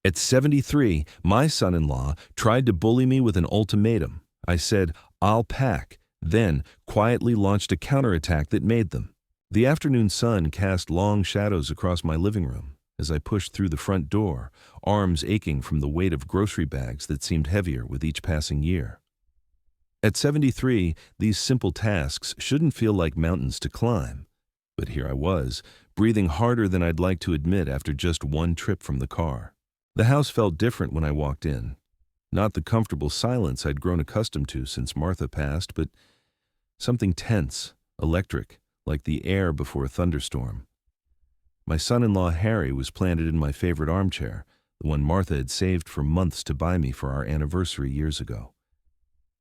At 73, my son-in-law tried to bully me with an ultimatum. I said, "I'll pack," then quietly launched a counterattack that made them. The afternoon sun cast long shadows across my living room as I pushed through the front door, arms aching from the weight of grocery bags that seemed heavier with each passing year. At 73, these simple tasks shouldn't feel like mountains to climb. But here I was, breathing harder than I'd like to admit after just one trip from the car. The house felt different when I walked in. Not the comfortable silence I'd grown accustomed to since Martha passed, but something tense, electric, like the air before a thunderstorm. My son-in-law Harry was planted in my favorite armchair, the one Martha had saved for months to buy me for our anniversary years ago.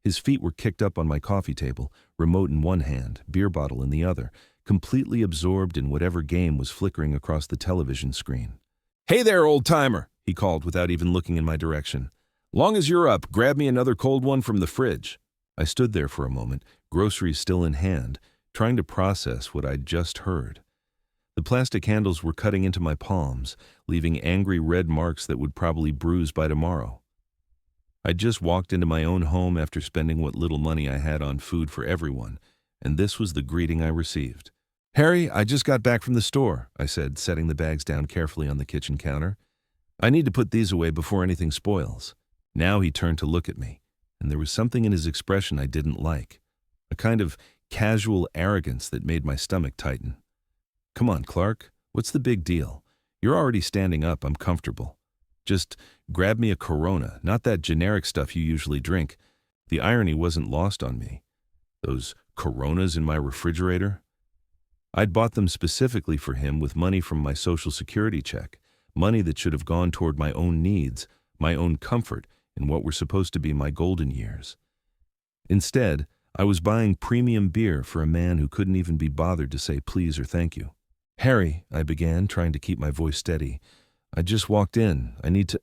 His feet were kicked up on my coffee table, remote in one hand, beer bottle in the other, completely absorbed in whatever game was flickering across the television screen. "Hey there, old-timer," he called without even looking in my direction. "Long as you're up, grab me another cold one from the fridge." I stood there for a moment, groceries still in hand, trying to process what I'd just heard. The plastic handles were cutting into my palms, leaving angry red marks that would probably bruise by tomorrow. I'd just walked into my own home after spending what little money I had on food for everyone, and this was the greeting I received. "Harry, I just got back from the store," I said, setting the bags down carefully on the kitchen counter. "I need to put these away before anything spoils." Now he turned to look at me, and there was something in his expression I didn't like, a kind of casual arrogance that made my stomach tighten. "Come on, Clark, what's the big deal? You're already standing up, I'm comfortable. Just grab me a Corona, not that generic stuff you usually drink." The irony wasn't lost on me. Those Coronas in my refrigerator? I'd bought them specifically for him with money from my Social Security check, money that should have gone toward my own needs, my own comfort, in what were supposed to be my golden years. Instead, I was buying premium beer for a man who couldn't even be bothered to say please or thank you. "Harry," I began, trying to keep my voice steady. "I just walked in. I need to—"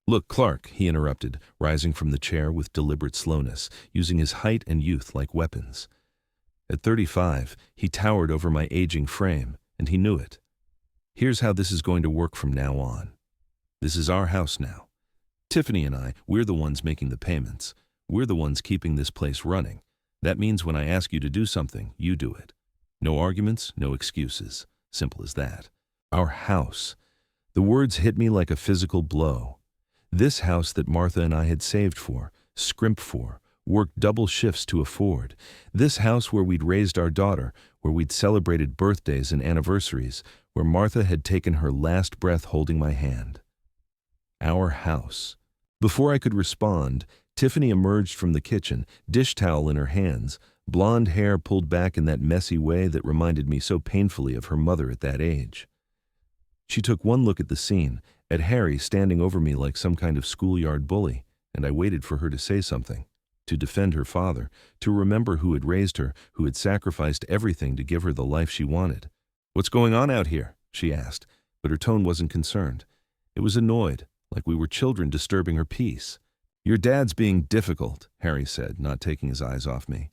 "Look, Clark," he interrupted, rising from the chair with deliberate slowness, using his height and youth like weapons. At 35, he towered over my aging frame, and he knew it. "Here's how this is going to work from now on. This is our house now. Tiffany and I, we're the ones making the payments. We're the ones keeping this place running. That means when I ask you to do something, you do it. No arguments, no excuses. Simple as that. Our house." The words hit me like a physical blow. This house that Martha and I had saved for, scrimped for, worked double shifts to afford. This house where we'd raised our daughter, where we'd celebrated birthdays and anniversaries, where Martha had taken her last breath holding my hand. Our house. Before I could respond, Tiffany emerged from the kitchen, dish towel in her hands, blonde hair pulled back in that messy way that reminded me so painfully of her mother at that age. She took one look at the scene, at Harry standing over me like some kind of schoolyard bully, and I waited for her to say something, to defend her father, to remember who had raised her, who had sacrificed everything to give her the life she wanted. "What's going on out here?" she asked, but her tone wasn't concerned. It was annoyed, like we were children disturbing her peace. "Your dad's being difficult," Harry said, not taking his eyes off me.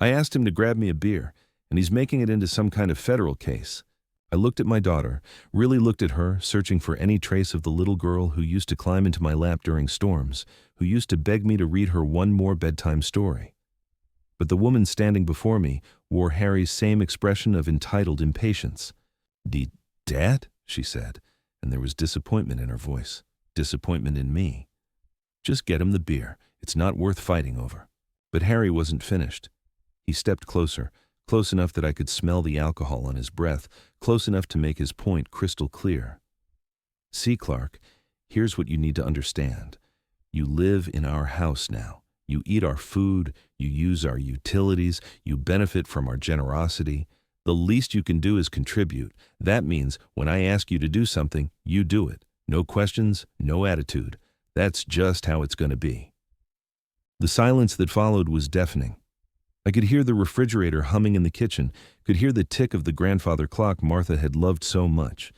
"I asked him to grab me a beer, and he's making it into some kind of federal case." I looked at my daughter, really looked at her, searching for any trace of the little girl who used to climb into my lap during storms, who used to beg me to read her one more bedtime story. But the woman standing before me wore Harry's same expression of entitled impatience. "Dad?" she said, and there was disappointment in her voice, disappointment in me. "Just get him the beer. It's not worth fighting over." But Harry wasn't finished. He stepped closer, close enough that I could smell the alcohol on his breath, close enough to make his point crystal clear. "See, Clark, here's what you need to understand. You live in our house now. You eat our food, you use our utilities, you benefit from our generosity. The least you can do is contribute. That means when I ask you to do something, you do it. No questions, no attitude. That's just how it's going to be." The silence that followed was deafening. I could hear the refrigerator humming in the kitchen, could hear the tick of the grandfather clock Martha had loved so much.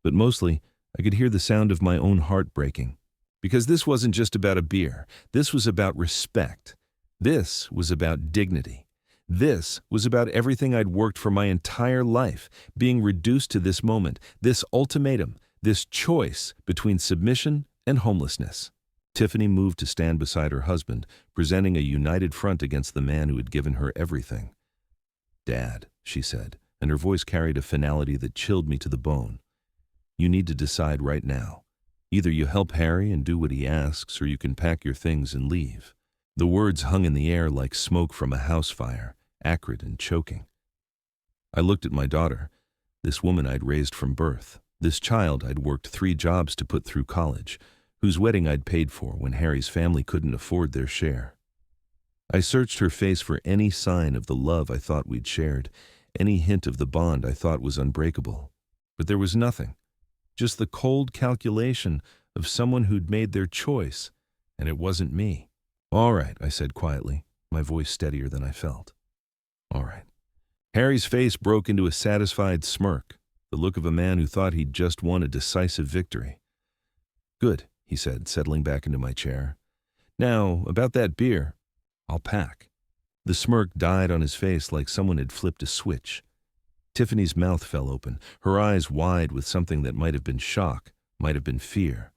But mostly, I could hear the sound of my own heart breaking. Because this wasn't just about a beer. This was about respect. This was about dignity. This was about everything I'd worked for my entire life, being reduced to this moment, this ultimatum, this choice between submission and homelessness. Tiffany moved to stand beside her husband, presenting a united front against the man who had given her everything. "Dad," she said, and her voice carried a finality that chilled me to the bone. "You need to decide right now. Either you help Harry and do what he asks, or you can pack your things and leave." The words hung in the air like smoke from a house fire, acrid and choking. I looked at my daughter, this woman I'd raised from birth, this child I'd worked 3 jobs to put through college, whose wedding I'd paid for when Harry's family couldn't afford their share. I searched her face for any sign of the love I thought we'd shared, any hint of the bond I thought was unbreakable. But there was nothing, just the cold calculation of someone who'd made their choice, and it wasn't me. "All right," I said quietly, my voice steadier than I felt. "All right." Harry's face broke into a satisfied smirk, the look of a man who thought he'd just won a decisive victory. "Good," he said, settling back into my chair. "Now, about that beer, I'll pack." The smirk died on his face like someone had flipped a switch. Tiffany's mouth fell open, her eyes wide with something that might have been shock, might have been fear.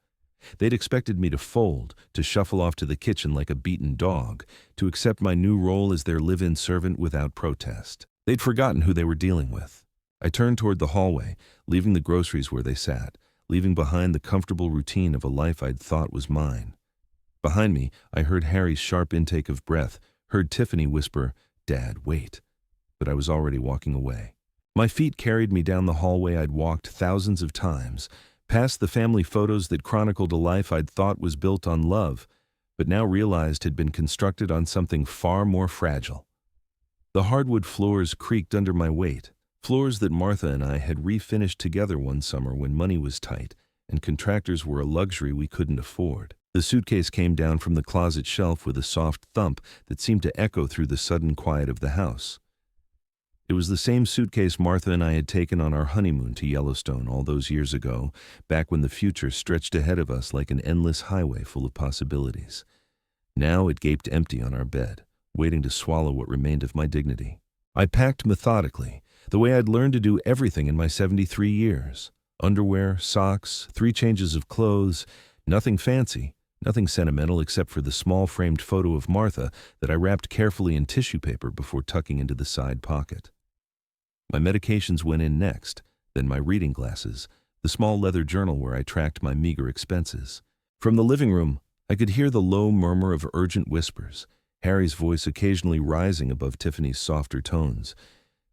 They'd expected me to fold, to shuffle off to the kitchen like a beaten dog, to accept my new role as their live-in servant without protest. They'd forgotten who they were dealing with. I turned toward the hallway, leaving the groceries where they sat, leaving behind the comfortable routine of a life I'd thought was mine. Behind me, I heard Harry's sharp intake of breath, heard Tiffany whisper, "Dad, wait." But I was already walking away. My feet carried me down the hallway I'd walked thousands of times, past the family photos that chronicled a life I'd thought was built on love, but now realized had been constructed on something far more fragile. The hardwood floors creaked under my weight, floors that Martha and I had refinished together one summer when money was tight and contractors were a luxury we couldn't afford. The suitcase came down from the closet shelf with a soft thump that seemed to echo through the sudden quiet of the house. It was the same suitcase Martha and I had taken on our honeymoon to Yellowstone all those years ago, back when the future stretched ahead of us like an endless highway full of possibilities. Now it gaped empty on our bed, waiting to swallow what remained of my dignity. I packed methodically, the way I'd learned to do everything in my 73 years. Underwear, socks, 3 changes of clothes, nothing fancy, nothing sentimental except for the small framed photo of Martha that I wrapped carefully in tissue paper before tucking into the side pocket. My medications went in next, then my reading glasses, the small leather journal where I tracked my meager expenses. From the living room, I could hear the low murmur of urgent whispers, Harry's voice occasionally rising above Tiffany's softer tones.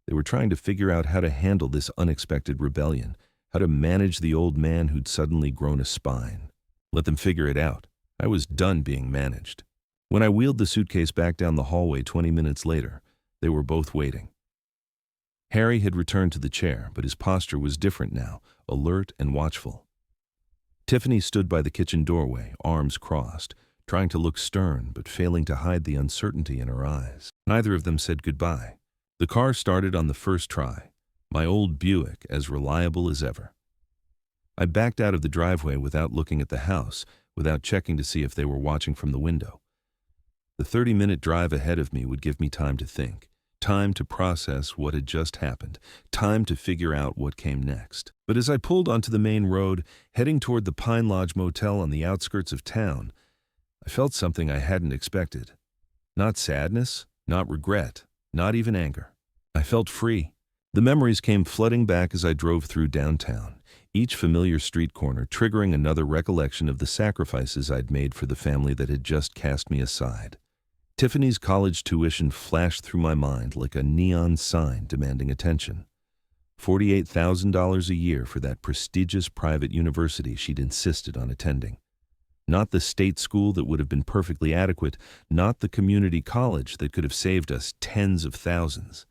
They were trying to figure out how to handle this unexpected rebellion, how to manage the old man who'd suddenly grown a spine. Let them figure it out. I was done being managed. When I wheeled the suitcase back down the hallway 20 minutes later, they were both waiting. Harry had returned to the chair, but his posture was different now, alert and watchful. Tiffany stood by the kitchen doorway, arms crossed, trying to look stern but failing to hide the uncertainty in her eyes. Neither of them said goodbye. The car started on the first try, my old Buick as reliable as ever. I backed out of the driveway without looking at the house, without checking to see if they were watching from the window. The 30-minute drive ahead of me would give me time to think. Time to process what had just happened, time to figure out what came next. But as I pulled onto the main road, heading toward the Pine Lodge Motel on the outskirts of town, I felt something I hadn't expected. Not sadness, not regret, not even anger. I felt free. The memories came flooding back as I drove through downtown, each familiar street corner triggering another recollection of the sacrifices I'd made for the family that had just cast me aside. Tiffany's college tuition flashed through my mind like a neon sign demanding attention. $48,000 a year for that prestigious private university she'd insisted on attending. Not the state school that would have been perfectly adequate, not the community college that could have saved us tens of thousands.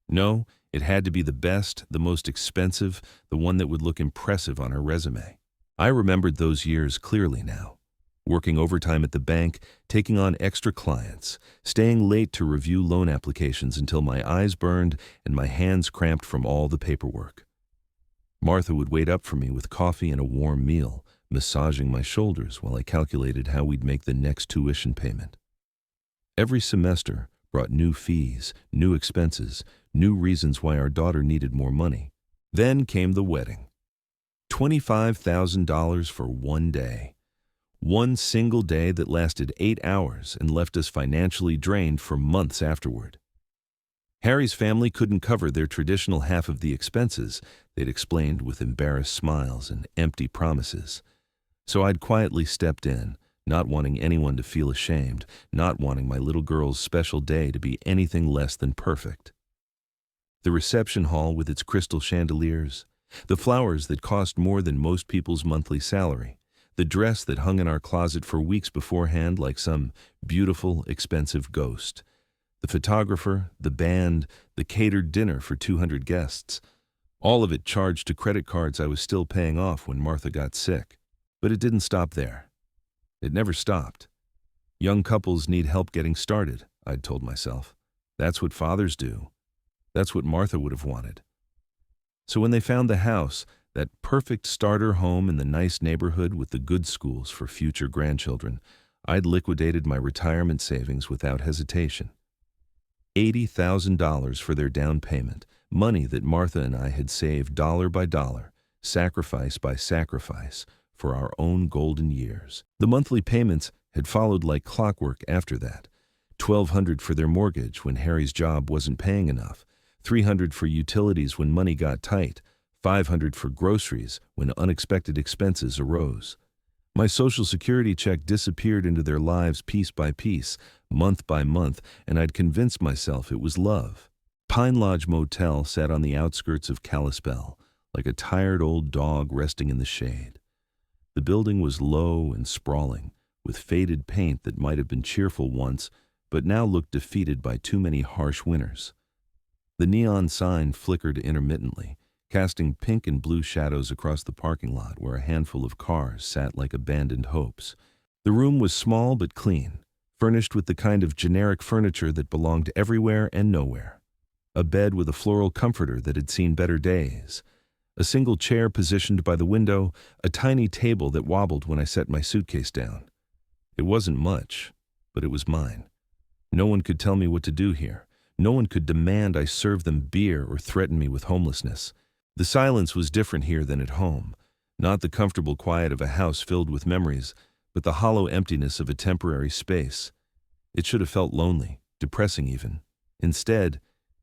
No, it had to be the best, the most expensive, the one that would look impressive on her resume. I remembered those years clearly now. Working overtime at the bank, taking on extra clients, staying late to review loan applications until my eyes burned and my hands cramped from all the paperwork. Martha would wait up for me with coffee and a warm meal, massaging my shoulders while I calculated how we'd make the next tuition payment. Every semester brought new fees, new expenses, new reasons why our daughter needed more money. Then came the wedding. $25,000 for one day. One single day that lasted 8 hours and left us financially drained for months afterward. Harry's family couldn't cover their traditional half of the expenses, they'd explained with embarrassed smiles and empty promises. So I'd quietly stepped in, not wanting anyone to feel ashamed, not wanting my little girl's special day to be anything less than perfect. The reception hall with its crystal chandeliers, the flowers that cost more than most people's monthly salary, the dress that hung in our closet for weeks beforehand like some beautiful, expensive ghost, the photographer, the band, the catered dinner for 200 guests, all of it charged to credit cards I was still paying off when Martha got sick. But it didn't stop there. It never stopped. Young couples need help getting started, I'd told myself. That's what fathers do. That's what Martha would have wanted. So when they found the house, that perfect starter home in the nice neighborhood with the good schools for future grandchildren, I'd liquidated my retirement savings without hesitation. $80,000 for their down payment, money that Martha and I had saved dollar by dollar, sacrifice by sacrifice, for our own golden years. The monthly payments had followed like clockwork after that. $1,200 for their mortgage when Harry's job wasn't paying enough, $300 for utilities when money got tight, $500 for groceries when unexpected expenses arose. My Social Security check disappeared into their lives piece by piece, month by month, and I'd convinced myself it was love. Pine Lodge Motel sat on the outskirts of Kalispell, like a tired old dog resting in the shade. The building was low and sprawling, with faded paint that might have been cheerful once, but now looked defeated by too many harsh winters. The neon sign flickered intermittently, casting pink and blue shadows across the parking lot where a handful of cars sat like abandoned hopes. The room was small but clean, furnished with the kind of generic furniture that belonged everywhere and nowhere. A bed with a floral comforter that had seen better days, a single chair positioned by the window, a tiny table that wobbled when I set my suitcase down. It wasn't much, but it was mine. No one could tell me what to do here. No one could demand I serve them beer or threaten me with homelessness. The silence was different here than at home, not the comfortable quiet of a house filled with memories, but the hollow emptiness of a temporary space. It should have felt lonely, depressing even. Instead,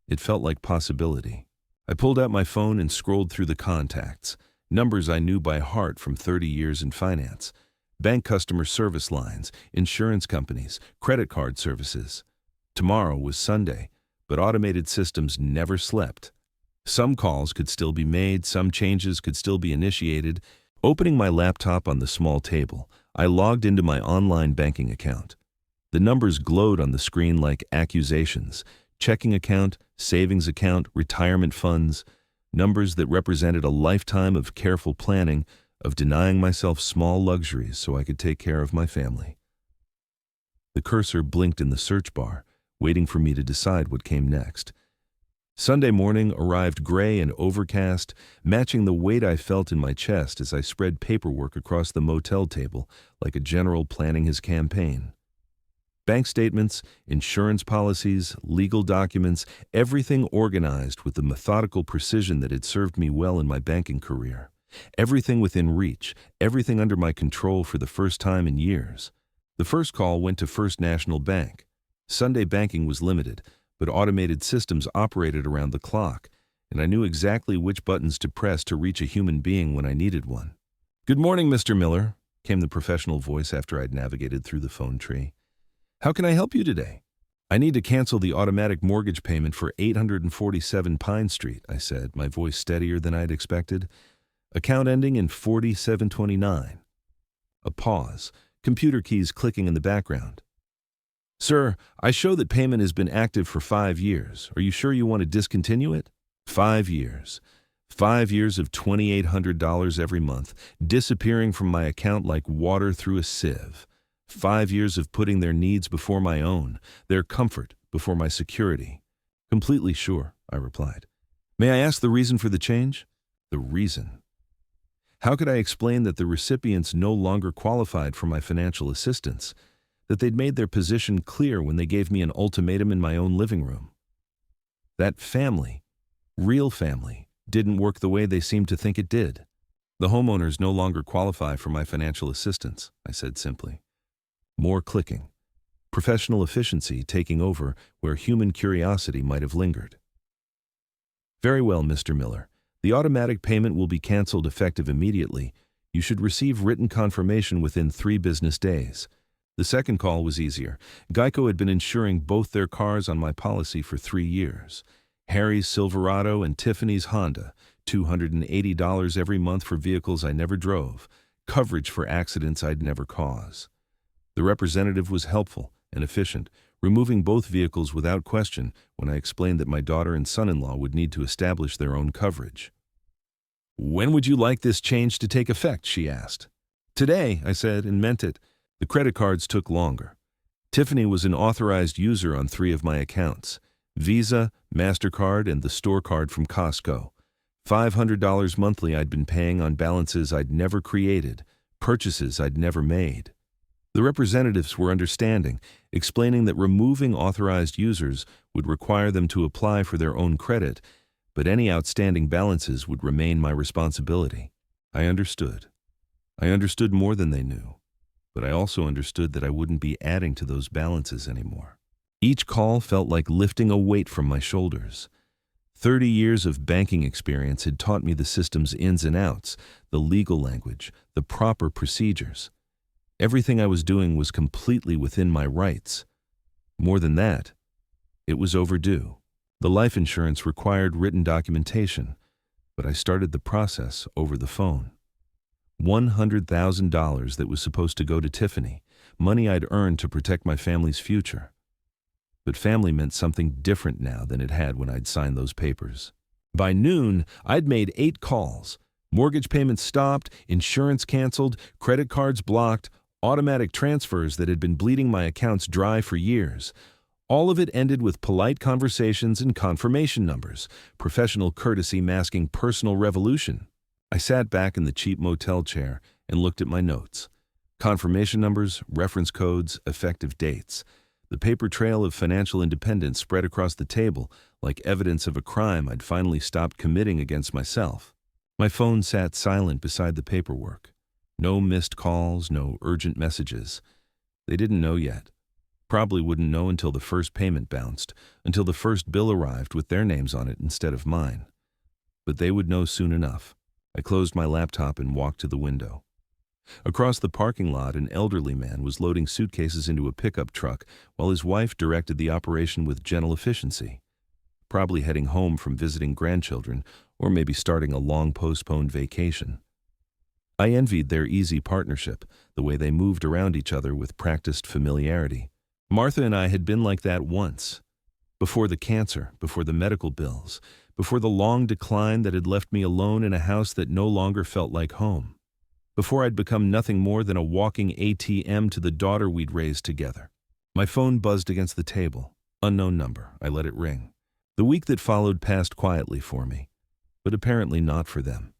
it felt like possibility. I pulled out my phone and scrolled through the contacts, numbers I knew by heart from 30 years in finance, bank customer service lines, insurance companies, credit card services. Tomorrow was Sunday, but automated systems never slept. Some calls could still be made, some changes could still be initiated. Opening my laptop on the small table, I logged into my online banking account. The numbers glowed on the screen like accusations. Checking account, savings account, retirement funds, numbers that represented a lifetime of careful planning, of denying myself small luxuries so I could take care of my family. The cursor blinked in the search bar, waiting for me to decide what came next. Sunday morning arrived gray and overcast, matching the weight I felt in my chest as I spread paperwork across the motel table like a general planning his campaign. Bank statements, insurance policies, legal documents, everything organized with the methodical precision that had served me well in my banking career. Everything within reach, everything under my control for the first time in years. The first call went to First National Bank. Sunday banking was limited, but automated systems operated around the clock, and I knew exactly which buttons to press to reach a human being when I needed one. "Good morning, Mr. Miller," came the professional voice after I'd navigated through the phone tree. "How can I help you today?" "I need to cancel the automatic mortgage payment for 847 Pine Street," I said, my voice steadier than I'd expected. "Account ending in 4729. A pause, computer keys clicking in the background. "Sir, I show that payment has been active for 5 years. Are you sure you want to discontinue it?" 5 years. 5 years of $2,800 every month, disappearing from my account like water through a sieve. 5 years of putting their needs before my own, their comfort before my security. "Completely sure," I replied. "May I ask the reason for the change?" The reason. How could I explain that the recipients no longer qualified for my financial assistance, that they'd made their position clear when they gave me an ultimatum in my own living room? That family, real family, didn't work the way they seemed to think it did. The homeowners no longer qualify for my financial assistance, I said simply. More clicking. Professional efficiency taking over where human curiosity might have lingered. Very well, Mr. Miller. The automatic payment will be canceled effective immediately. You should receive written confirmation within 3 business days. The second call was easier. Geico had been insuring both their cars on my policy for 3 years. Harry's Silverado and Tiffany's Honda, $280 every month for vehicles I never drove, coverage for accidents I'd never cause. The representative was helpful and efficient, removing both vehicles without question when I explained that my daughter and son-in-law would need to establish their own coverage. When would you like this change to take effect, she asked. Today, I said, and meant it. The credit cards took longer. Tiffany was an authorized user on 3 of my accounts: Visa, MasterCard, and the store card from Costco. $500 monthly I'd been paying on balances I'd never created, purchases I'd never made. The representatives were understanding, explaining that removing authorized users would require them to apply for their own credit, but any outstanding balances would remain my responsibility. I understood. I understood more than they knew, but I also understood that I wouldn't be adding to those balances anymore. Each call felt like lifting a weight from my shoulders. 30 years of banking experience had taught me the system's ins and outs, the legal language, the proper procedures. Everything I was doing was completely within my rights. More than that, it was overdue. The life insurance required written documentation, but I started the process over the phone. $100,000 that was supposed to go to Tiffany, money I'd earned to protect my family's future. But family meant something different now than it had when I'd signed those papers. By noon, I'd made 8 calls. Mortgage payments stopped, insurance canceled, credit cards blocked, automatic transfers that had been bleeding my accounts dry for years. All of it ended with polite conversations and confirmation numbers, professional courtesy masking personal revolution. I sat back in the cheap motel chair and looked at my notes. Confirmation numbers, reference codes, effective dates. The paper trail of financial independence spread across the table like evidence of a crime I'd finally stopped committing against myself. My phone sat silent beside the paperwork. No missed calls, no urgent messages. They didn't know yet. Probably wouldn't know until the first payment bounced, until the first bill arrived with their names on it instead of mine. But they would know soon enough. I closed my laptop and walked to the window. Across the parking lot, an elderly man was loading suitcases into a pickup truck while his wife directed the operation with gentle efficiency. Probably heading home from visiting grandchildren, or maybe starting a long postponed vacation. I envied their easy partnership, the way they moved around each other with practiced familiarity. Martha and I had been like that once. Before the cancer, before the medical bills, before the long decline that had left me alone in a house that no longer felt like home. Before I'd become nothing more than a walking ATM to the daughter we'd raised together. My phone buzzed against the table. Unknown number. I let it ring. The week that followed passed quietly for me, but apparently not for them.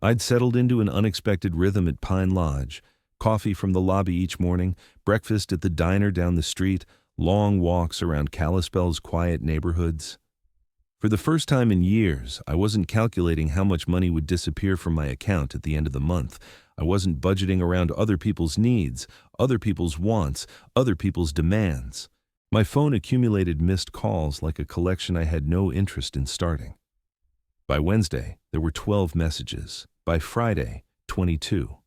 I'd settled into an unexpected rhythm at Pine Lodge, coffee from the lobby each morning, breakfast at the diner down the street, long walks around Kalispell's quiet neighborhoods. For the first time in years, I wasn't calculating how much money would disappear from my account at the end of the month. I wasn't budgeting around other people's needs, other people's wants, other people's demands. My phone accumulated missed calls like a collection I had no interest in starting. By Wednesday, there were 12 messages. By Friday, 22.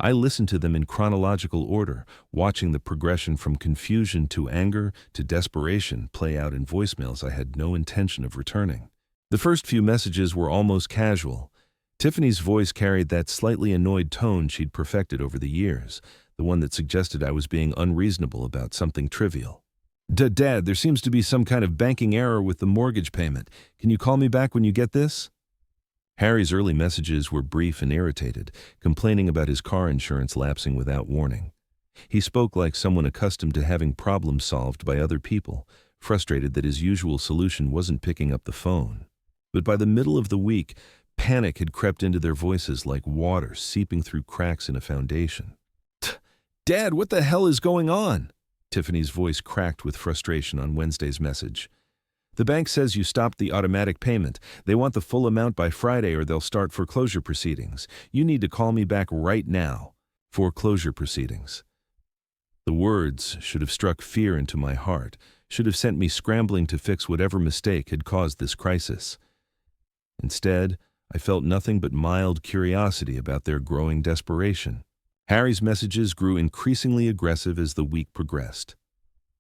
I listened to them in chronological order, watching the progression from confusion to anger to desperation play out in voicemails I had no intention of returning. The first few messages were almost casual. Tiffany's voice carried that slightly annoyed tone she'd perfected over the years, the one that suggested I was being unreasonable about something trivial. Dad, there seems to be some kind of banking error with the mortgage payment. Can you call me back when you get this? Harry's early messages were brief and irritated, complaining about his car insurance lapsing without warning. He spoke like someone accustomed to having problems solved by other people, frustrated that his usual solution wasn't picking up the phone. But by the middle of the week, panic had crept into their voices like water seeping through cracks in a foundation. Dad, what the hell is going on? Tiffany's voice cracked with frustration on Wednesday's message. The bank says you stopped the automatic payment. They want the full amount by Friday or they'll start foreclosure proceedings. You need to call me back right now. Foreclosure proceedings. The words should have struck fear into my heart, should have sent me scrambling to fix whatever mistake had caused this crisis. Instead, I felt nothing but mild curiosity about their growing desperation. Harry's messages grew increasingly aggressive as the week progressed.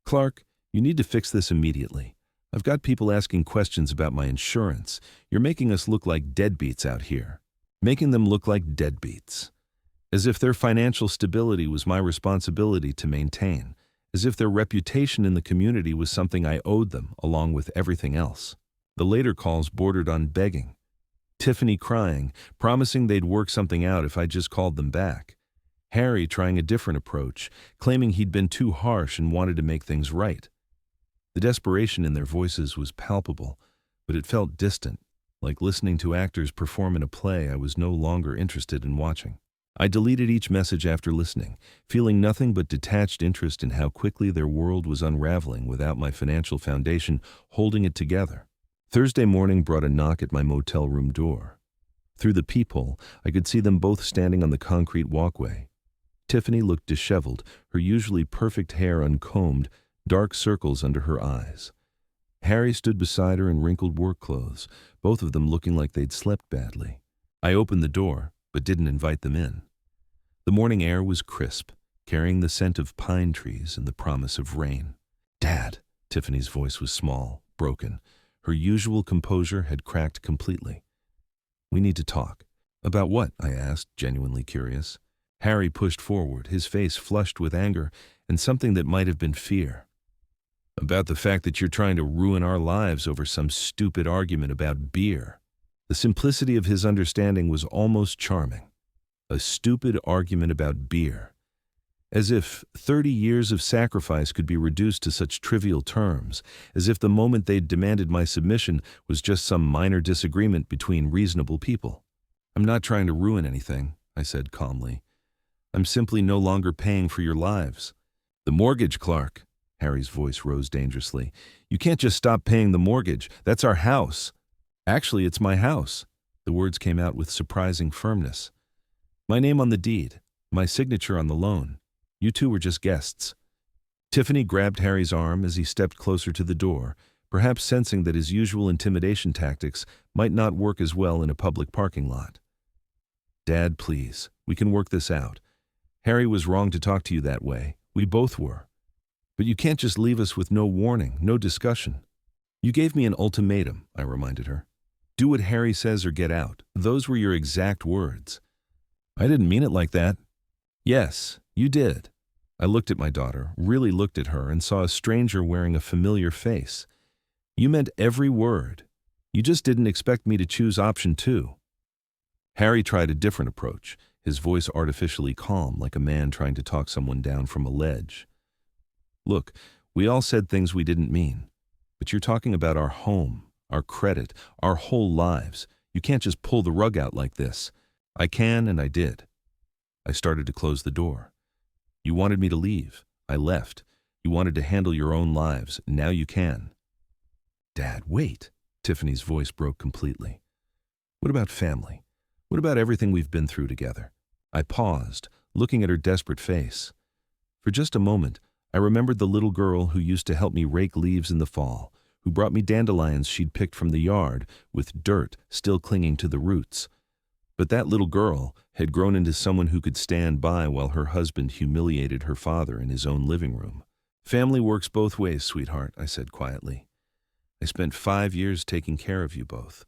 Clark, you need to fix this immediately. I've got people asking questions about my insurance. You're making us look like deadbeats out here. Making them look like deadbeats. As if their financial stability was my responsibility to maintain. As if their reputation in the community was something I owed them, along with everything else. The later calls bordered on begging. Tiffany crying, promising they'd work something out if I just called them back. Harry trying a different approach, claiming he'd been too harsh and wanted to make things right. The desperation in their voices was palpable, but it felt distant, like listening to actors perform in a play I was no longer interested in watching. I deleted each message after listening, feeling nothing but detached interest in how quickly their world was unraveling without my financial foundation holding it together. Thursday morning brought a knock at my motel room door. Through the peephole, I could see them both standing on the concrete walkway. Tiffany looked disheveled, her usually perfect hair uncombed, dark circles under her eyes. Harry stood beside her in wrinkled work clothes, both of them looking like they'd slept badly. I opened the door, but didn't invite them in. The morning air was crisp, carrying the scent of pine trees and the promise of rain. "Dad," Tiffany's voice was small, broken. Her usual composure had cracked completely. "We need to talk." "About what?" I asked, genuinely curious. Harry pushed forward, his face flushed with anger and something that might have been fear. "About the fact that you're trying to ruin our lives over some stupid argument about beer." The simplicity of his understanding was almost charming. A stupid argument about beer. As if 30 years of sacrifice could be reduced to such trivial terms, as if the moment they'd demanded my submission was just some minor disagreement between reasonable people. "I'm not trying to ruin anything," I said calmly. "I'm simply no longer paying for your lives." "The mortgage, Clark." Harry's voice rose dangerously. "You can't just stop paying the mortgage. That's our house." "Actually, it's my house." The words came out with surprising firmness. "My name on the deed, my signature on the loan. You two were just guests." Tiffany grabbed Harry's arm as he stepped closer to the door, perhaps sensing that his usual intimidation tactics might not work as well in a public parking lot. "Dad, please, we can work this out. Harry was wrong to talk to you that way. We both were. But you can't just leave us with no warning, no discussion." "You gave me an ultimatum," I reminded her. "Do what Harry says or get out. Those were your exact words." "I didn't mean it like that." "Yes, you did." I looked at my daughter, really looked at her, and saw a stranger wearing a familiar face. "You meant every word. You just didn't expect me to choose option 2. Harry tried a different approach, his voice artificially calm, like a man trying to talk someone down from a ledge. "Look, we all said things we didn't mean. But you're talking about our home, our credit, our whole lives. You can't just pull the rug out like this." "I can, and I did." I started to close the door. "You wanted me to leave. I left. You wanted to handle your own lives. Now you can." "Dad, wait." Tiffany's voice broke completely. "What about family? What about everything we've been through together?" I paused, looking at her desperate face. For just a moment, I remembered the little girl who used to help me rake leaves in the fall, who brought me dandelions she'd picked from the yard, with dirt still clinging to the roots. But that little girl had grown into someone who could stand by while her husband humiliated her father in his own living room. "Family works both ways, sweetheart," I said quietly. "I spent 5 years taking care of you both.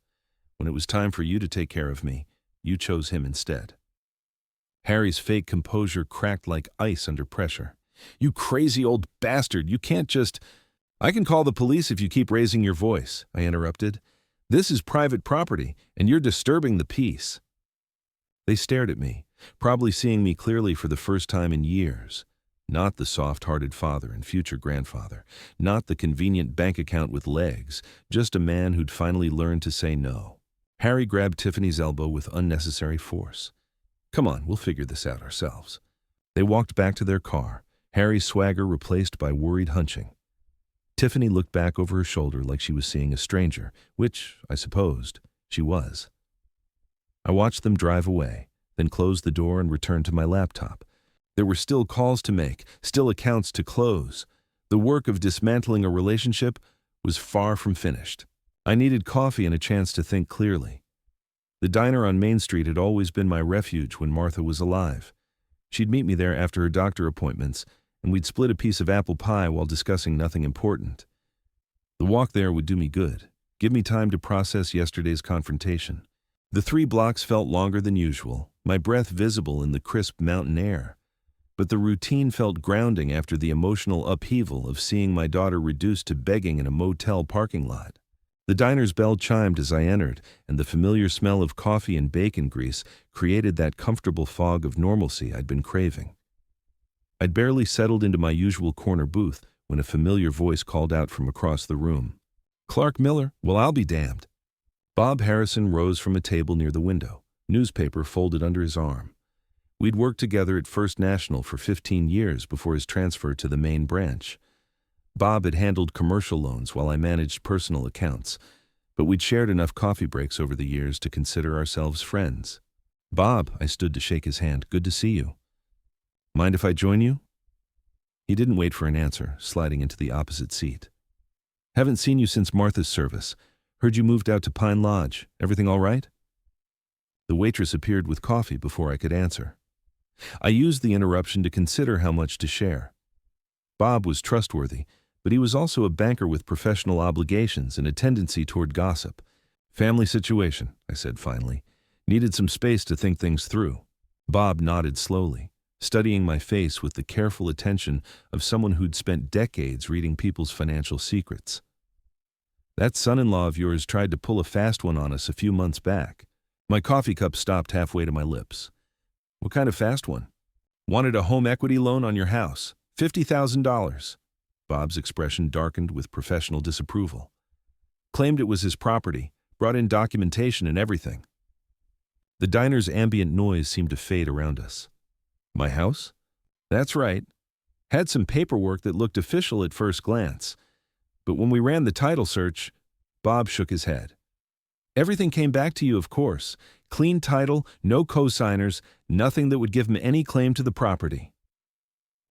When it was time for you to take care of me, you chose him instead." Harry's fake composure cracked like ice under pressure. "You crazy old bastard, you can't just—" "I can call the police if you keep raising your voice," I interrupted. "This is private property, and you're disturbing the peace." They stared at me, probably seeing me clearly for the first time in years. Not the soft-hearted father and future grandfather, not the convenient bank account with legs, just a man who'd finally learned to say no. Harry grabbed Tiffany's elbow with unnecessary force. "Come on, we'll figure this out ourselves." They walked back to their car, Harry's swagger replaced by worried hunching. Tiffany looked back over her shoulder like she was seeing a stranger, which, I supposed, she was. I watched them drive away, then closed the door and returned to my laptop. There were still calls to make, still accounts to close. The work of dismantling a relationship was far from finished. I needed coffee and a chance to think clearly. The diner on Main Street had always been my refuge when Martha was alive. She'd meet me there after her doctor appointments, and we'd split a piece of apple pie while discussing nothing important. The walk there would do me good, give me time to process yesterday's confrontation. The 3 blocks felt longer than usual, my breath visible in the crisp mountain air. But the routine felt grounding after the emotional upheaval of seeing my daughter reduced to begging in a motel parking lot. The diner's bell chimed as I entered, and the familiar smell of coffee and bacon grease created that comfortable fog of normalcy I'd been craving. I'd barely settled into my usual corner booth when a familiar voice called out from across the room. "Clark Miller? Well, I'll be damned." Bob Harrison rose from a table near the window, newspaper folded under his arm. We'd worked together at First National for 15 years before his transfer to the main branch. Bob had handled commercial loans while I managed personal accounts, but we'd shared enough coffee breaks over the years to consider ourselves friends. "Bob," I stood to shake his hand, "good to see you. Mind if I join you?" He didn't wait for an answer, sliding into the opposite seat. "Haven't seen you since Martha's service. Heard you moved out to Pine Lodge. Everything all right?" The waitress appeared with coffee before I could answer. I used the interruption to consider how much to share. Bob was trustworthy, but he was also a banker with professional obligations and a tendency toward gossip. "Family situation," I said finally. "Needed some space to think things through." Bob nodded slowly, studying my face with the careful attention of someone who'd spent decades reading people's financial secrets. "That son-in-law of yours tried to pull a fast one on us a few months back." My coffee cup stopped halfway to my lips. "What kind of fast one?" "Wanted a home equity loan on your house. $50,000. Bob's expression darkened with professional disapproval. "Claimed it was his property, brought in documentation and everything." The diner's ambient noise seemed to fade around us. "My house?" "That's right. Had some paperwork that looked official at first glance. But when we ran the title search," Bob shook his head. "Everything came back to you, of course. Clean title, no co-signers, nothing that would give him any claim to the property."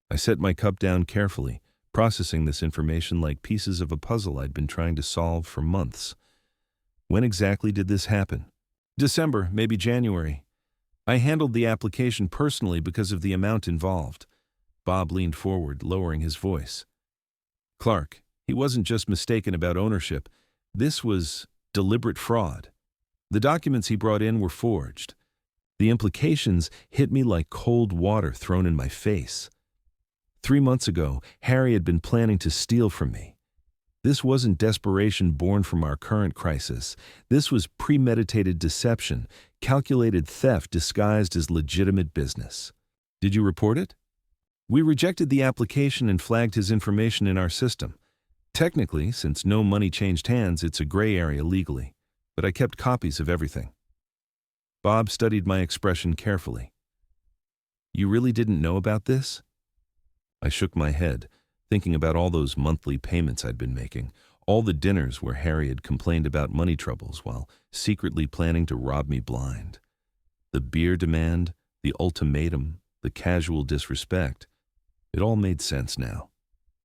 I set my cup down carefully, processing this information like pieces of a puzzle I'd been trying to solve for months. When exactly did this happen? December, maybe January. I handled the application personally because of the amount involved. Bob leaned forward, lowering his voice. "Clark, he wasn't just mistaken about ownership. This was deliberate fraud. The documents he brought in were forged. The implications hit me like cold water thrown in my face. 3 months ago, Harry had been planning to steal from me. This wasn't desperation born from our current crisis. This was premeditated deception, calculated theft disguised as legitimate business." "Did you report it?" "We rejected the application and flagged his information in our system. Technically, since no money changed hands, it's a gray area legally. But I kept copies of everything." Bob studied my expression carefully. "You really didn't know about this?" I shook my head, thinking about all those monthly payments I'd been making, all the dinners where Harry had complained about money troubles while secretly planning to rob me blind. The beer demand, the ultimatum, the casual disrespect. It all made sense now.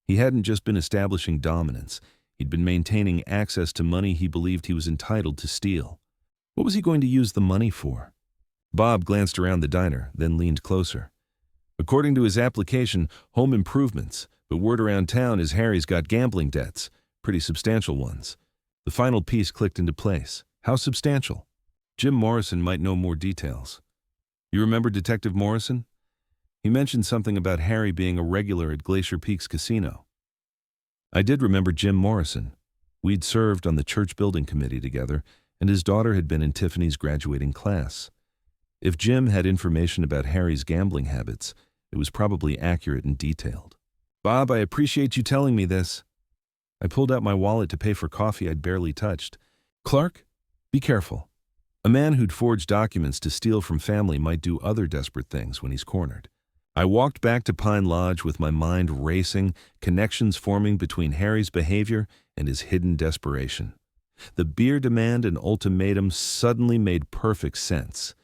He hadn't just been establishing dominance. He'd been maintaining access to money he believed he was entitled to steal. What was he going to use the money for? Bob glanced around the diner, then leaned closer. "According to his application, home improvements, but word around town is Harry's got gambling debts, pretty substantial ones." The final piece clicked into place. "How substantial?" "Jim Morrison might know more details." "You remember Detective Morrison?" "He mentioned something about Harry being a regular at Glacier Peaks Casino." I did remember Jim Morrison. We'd served on the church building committee together, and his daughter had been in Tiffany's graduating class. If Jim had information about Harry's gambling habits, it was probably accurate and detailed. "Bob, I appreciate you telling me this." I pulled out my wallet to pay for coffee I'd barely touched. "Clark, be careful. A man who'd forged documents to steal from family might do other desperate things when he's cornered." I walked back to Pine Lodge with my mind racing, connections forming between Harry's behavior and his hidden desperation. The beer demand and ultimatum suddenly made perfect sense.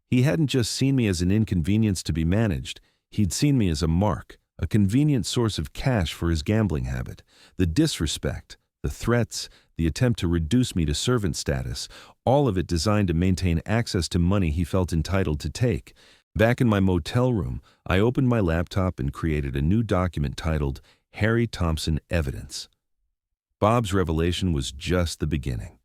He hadn't just seen me as an inconvenience to be managed, he'd seen me as a mark, a convenient source of cash for his gambling habit. The disrespect, the threats, the attempt to reduce me to servant status, all of it designed to maintain access to money he felt entitled to take. Back in my motel room, I opened my laptop and created a new document titled Harry Thompson Evidence. Bob's revelation was just the beginning.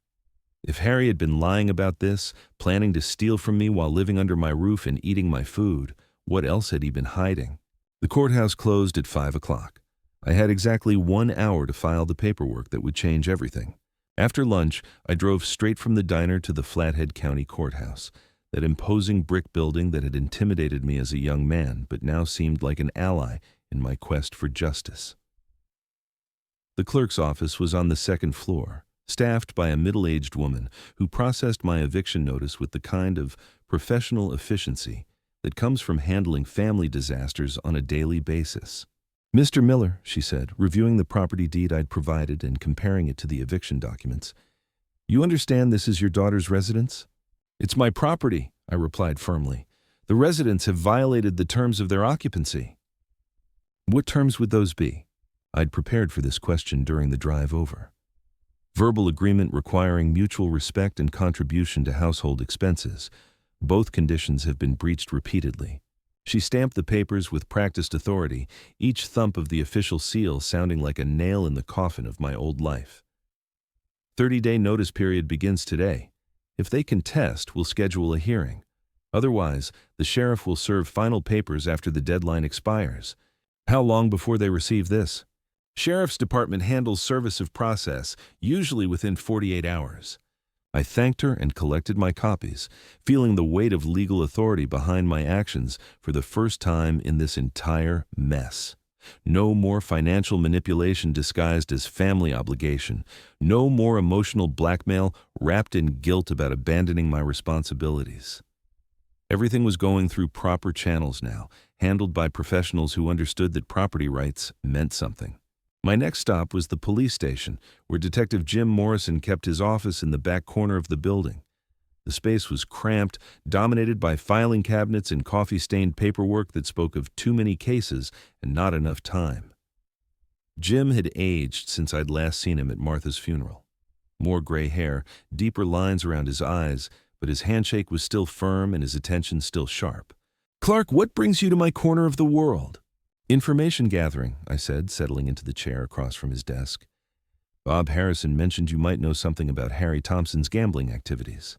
If Harry had been lying about this, planning to steal from me while living under my roof and eating my food, what else had he been hiding? The courthouse closed at 5 o'clock. I had exactly 1 hour to file the paperwork that would change everything. After lunch, I drove straight from the diner to the Flathead County Courthouse, that imposing brick building that had intimidated me as a young man but now seemed like an ally in my quest for justice. The clerk's office was on the second floor, staffed by a middle-aged woman who processed my eviction notice with the kind of professional efficiency that comes from handling family disasters on a daily basis. "Mr. Miller," she said, reviewing the property deed I'd provided and comparing it to the eviction documents, "you understand this is your daughter's residence?" "It's my property," I replied firmly. "The residents have violated the terms of their occupancy." "What terms would those be?" I'd prepared for this question during the drive over. "Verbal agreement requiring mutual respect and contribution to household expenses. Both conditions have been breached repeatedly." She stamped the papers with practiced authority, each thump of the official seal sounding like a nail in the coffin of my old life. 30-day notice period begins today. If they contest, we'll schedule a hearing. Otherwise, the sheriff will serve final papers after the deadline expires. How long before they receive this? Sheriff's Department handles service of process, usually within 48 hours. I thanked her and collected my copies, feeling the weight of legal authority behind my actions for the first time in this entire mess. No more financial manipulation disguised as family obligation. No more emotional blackmail wrapped in guilt about abandoning my responsibilities. Everything was going through proper channels now, handled by professionals who understood that property rights meant something. My next stop was the police station, where Detective Jim Morrison kept his office in the back corner of the building. The space was cramped, dominated by filing cabinets and coffee-stained paperwork that spoke of too many cases and not enough time. Jim had aged since I'd last seen him at Martha's funeral. More gray hair, deeper lines around his eyes, but his handshake was still firm and his attention still sharp. "Clark, what brings you to my corner of the world?" "Information gathering," I said, settling into the chair across from his desk. "Bob Harrison mentioned you might know something about Harry Thompson's gambling activities."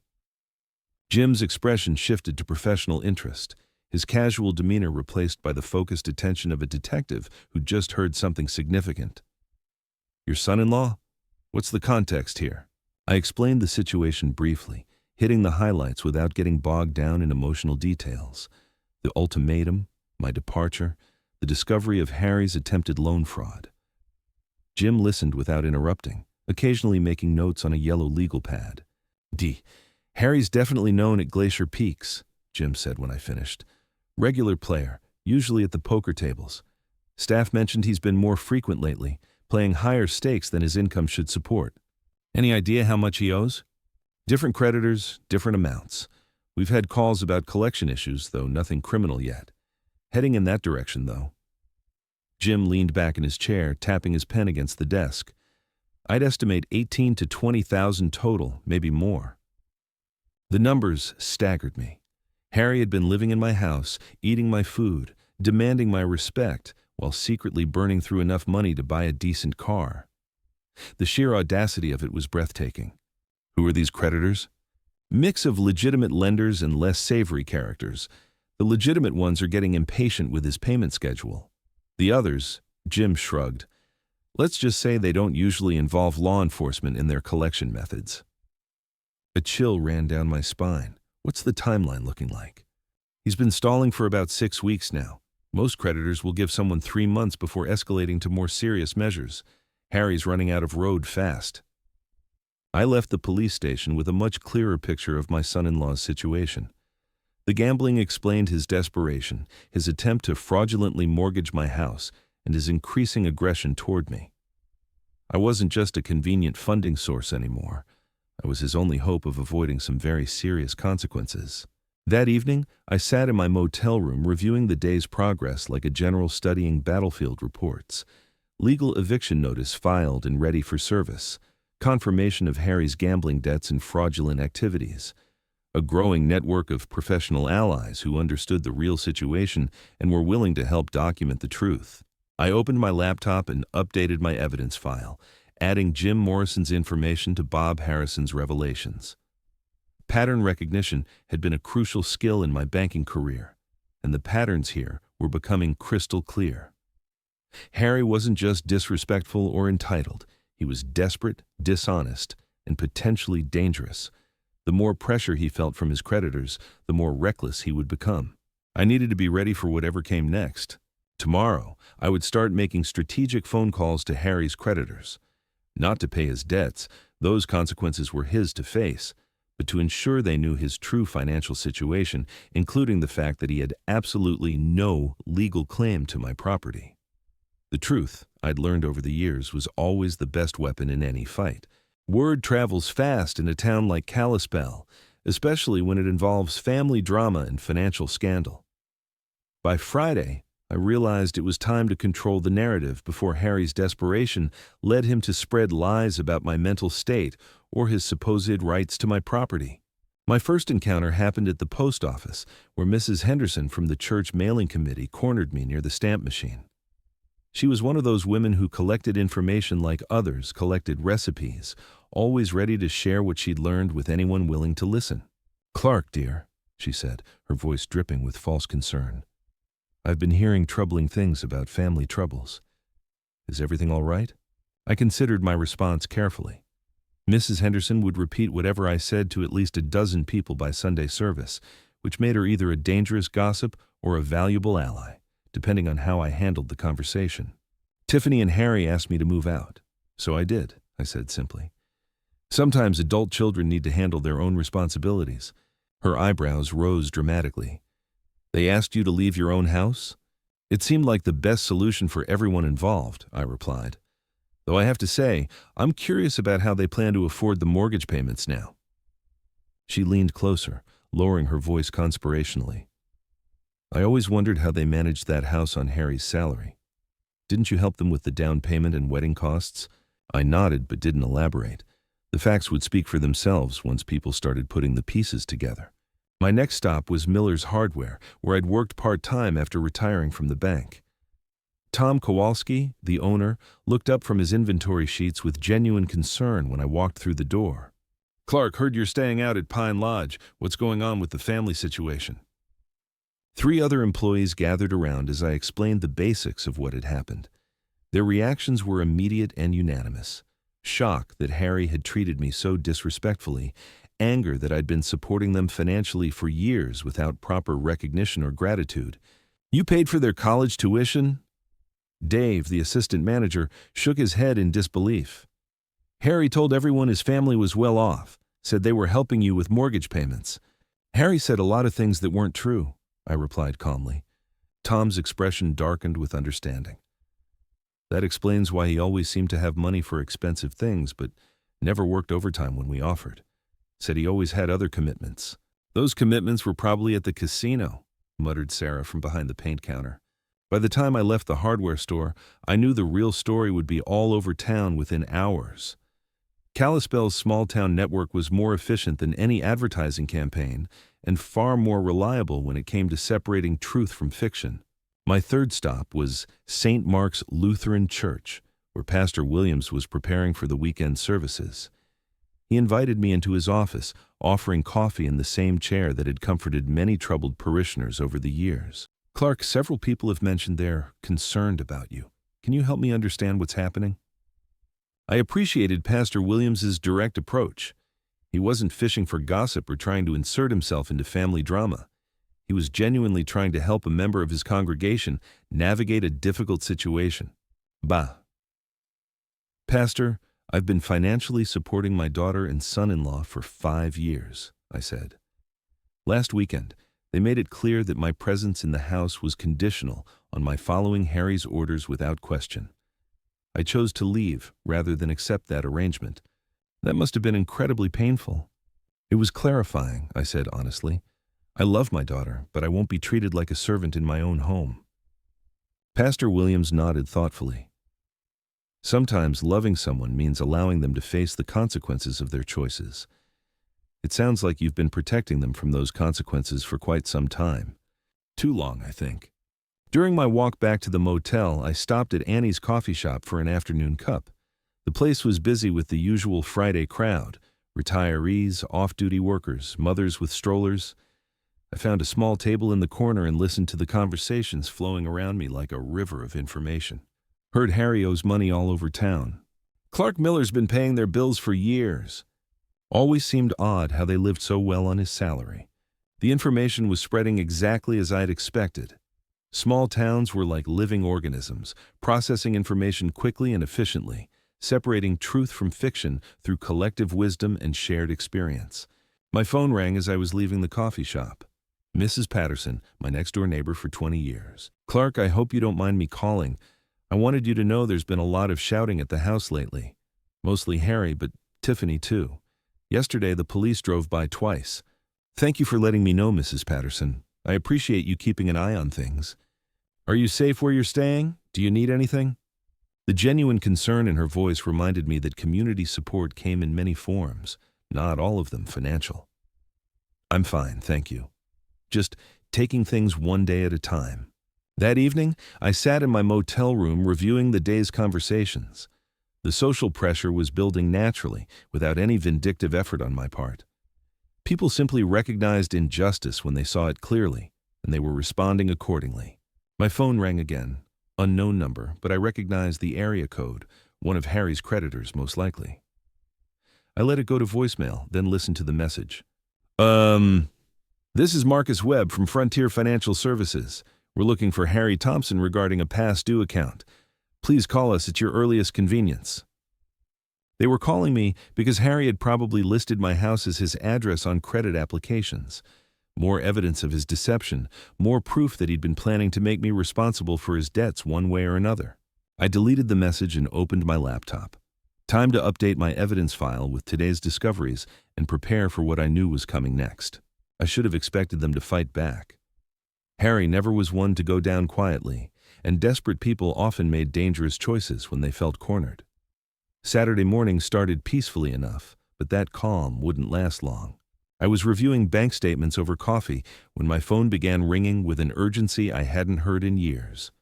Jim's expression shifted to professional interest, his casual demeanor replaced by the focused attention of a detective who'd just heard something significant. "Your son-in-law? What's the context here?" I explained the situation briefly, hitting the highlights without getting bogged down in emotional details. The ultimatum, my departure, the discovery of Harry's attempted loan fraud. Jim listened without interrupting, occasionally making notes on a yellow legal pad. Harry's definitely known at Glacier Peaks," Jim said when I finished. "Regular player, usually at the poker tables. Staff mentioned he's been more frequent lately, playing higher stakes than his income should support. Any idea how much he owes?" "Different creditors, different amounts. We've had calls about collection issues, though nothing criminal yet. Heading in that direction, though." Jim leaned back in his chair, tapping his pen against the desk. "I'd estimate 18 to 20,000 total, maybe more." The numbers staggered me. Harry had been living in my house, eating my food, demanding my respect, while secretly burning through enough money to buy a decent car. The sheer audacity of it was breathtaking. Who are these creditors? Mix of legitimate lenders and less savory characters. The legitimate ones are getting impatient with his payment schedule. The others, Jim shrugged. Let's just say they don't usually involve law enforcement in their collection methods. A chill ran down my spine. What's the timeline looking like? He's been stalling for about 6 weeks now. Most creditors will give someone 3 months before escalating to more serious measures. Harry's running out of road fast. I left the police station with a much clearer picture of my son-in-law's situation. The gambling explained his desperation, his attempt to fraudulently mortgage my house, and his increasing aggression toward me. I wasn't just a convenient funding source anymore. I was his only hope of avoiding some very serious consequences. That evening, I sat in my motel room reviewing the day's progress like a general studying battlefield reports. Legal eviction notice filed and ready for service. Confirmation of Harry's gambling debts and fraudulent activities. A growing network of professional allies who understood the real situation and were willing to help document the truth. I opened my laptop and updated my evidence file, adding Jim Morrison's information to Bob Harrison's revelations. Pattern recognition had been a crucial skill in my banking career, and the patterns here were becoming crystal clear. Harry wasn't just disrespectful or entitled. He was desperate, dishonest, and potentially dangerous. The more pressure he felt from his creditors, the more reckless he would become. I needed to be ready for whatever came next. Tomorrow, I would start making strategic phone calls to Harry's creditors. Not to pay his debts, those consequences were his to face, but to ensure they knew his true financial situation, including the fact that he had absolutely no legal claim to my property. The truth, I'd learned over the years, was always the best weapon in any fight. Word travels fast in a town like Kalispell, especially when it involves family drama and financial scandal. By Friday, I realized it was time to control the narrative before Harry's desperation led him to spread lies about my mental state or his supposed rights to my property. My first encounter happened at the post office, where Mrs. Henderson from the church mailing committee cornered me near the stamp machine. She was one of those women who collected information like others collected recipes, always ready to share what she'd learned with anyone willing to listen. "Clark, dear," she said, her voice dripping with false concern. "I've been hearing troubling things about family troubles. Is everything all right?" I considered my response carefully. Mrs. Henderson would repeat whatever I said to at least a dozen people by Sunday service, which made her either a dangerous gossip or a valuable ally, depending on how I handled the conversation. "Tiffany and Harry asked me to move out, so I did," I said simply. "Sometimes adult children need to handle their own responsibilities." Her eyebrows rose dramatically. "They asked you to leave your own house?" "It seemed like the best solution for everyone involved," I replied. "Though I have to say, I'm curious about how they plan to afford the mortgage payments now." She leaned closer, lowering her voice conspirationally. "I always wondered how they managed that house on Harry's salary. Didn't you help them with the down payment and wedding costs?" I nodded but didn't elaborate. The facts would speak for themselves once people started putting the pieces together. My next stop was Miller's Hardware, where I'd worked part-time after retiring from the bank. Tom Kowalski, the owner, looked up from his inventory sheets with genuine concern when I walked through the door. "Clark, heard you're staying out at Pine Lodge. What's going on with the family situation?" 3 other employees gathered around as I explained the basics of what had happened. Their reactions were immediate and unanimous. Shock that Harry had treated me so disrespectfully, anger that I'd been supporting them financially for years without proper recognition or gratitude. "You paid for their college tuition?" Dave, the assistant manager, shook his head in disbelief. "Harry told everyone his family was well off, said they were helping you with mortgage payments." "Harry said a lot of things that weren't true," I replied calmly. Tom's expression darkened with understanding. "That explains why he always seemed to have money for expensive things, but never worked overtime when we offered. Said he always had other commitments." "Those commitments were probably at the casino," muttered Sarah from behind the paint counter. By the time I left the hardware store, I knew the real story would be all over town within hours. Kalispell's small-town network was more efficient than any advertising campaign and far more reliable when it came to separating truth from fiction. My third stop was St. Mark's Lutheran Church, where Pastor Williams was preparing for the weekend services. He invited me into his office, offering coffee in the same chair that had comforted many troubled parishioners over the years. "Clark, several people have mentioned they're concerned about you. Can you help me understand what's happening?" I appreciated Pastor Williams's direct approach. He wasn't fishing for gossip or trying to insert himself into family drama. He was genuinely trying to help a member of his congregation navigate a difficult situation. "Bah. Pastor, I've been financially supporting my daughter and son-in-law for 5 years," I said. "Last weekend, They made it clear that my presence in the house was conditional on my following Harry's orders without question. I chose to leave rather than accept that arrangement. That must have been incredibly painful. It was clarifying, I said honestly. I love my daughter, but I won't be treated like a servant in my own home. Pastor Williams nodded thoughtfully. Sometimes loving someone means allowing them to face the consequences of their choices. It sounds like you've been protecting them from those consequences for quite some time. Too long, I think. During my walk back to the motel, I stopped at Annie's coffee shop for an afternoon cup. The place was busy with the usual Friday crowd: retirees, off-duty workers, mothers with strollers. I found a small table in the corner and listened to the conversations flowing around me like a river of information. Heard Harry owes money all over town. Clark Miller's been paying their bills for years. Always seemed odd how they lived so well on his salary. The information was spreading exactly as I'd expected. Small towns were like living organisms, processing information quickly and efficiently, separating truth from fiction through collective wisdom and shared experience. My phone rang as I was leaving the coffee shop. Mrs. Patterson, my next-door neighbor for 20 years. Clark, I hope you don't mind me calling. I wanted you to know there's been a lot of shouting at the house lately. Mostly Harry, but Tiffany too. Yesterday, the police drove by twice. Thank you for letting me know, Mrs. Patterson. I appreciate you keeping an eye on things. Are you safe where you're staying? Do you need anything? The genuine concern in her voice reminded me that community support came in many forms, not all of them financial. I'm fine, thank you. Just taking things one day at a time. That evening, I sat in my motel room reviewing the day's conversations. The social pressure was building naturally, without any vindictive effort on my part. People simply recognized injustice when they saw it clearly, and they were responding accordingly. My phone rang again. Unknown number, but I recognized the area code, one of Harry's creditors most likely. I let it go to voicemail, then listened to the message. This is Marcus Webb from Frontier Financial Services. We're looking for Harry Thompson regarding a past due account. Please call us at your earliest convenience. They were calling me because Harry had probably listed my house as his address on credit applications. More evidence of his deception, more proof that he'd been planning to make me responsible for his debts one way or another. I deleted the message and opened my laptop. Time to update my evidence file with today's discoveries and prepare for what I knew was coming next. I should have expected them to fight back. Harry never was one to go down quietly, and desperate people often made dangerous choices when they felt cornered. Saturday morning started peacefully enough, but that calm wouldn't last long. I was reviewing bank statements over coffee when my phone began ringing with an urgency I hadn't heard in years.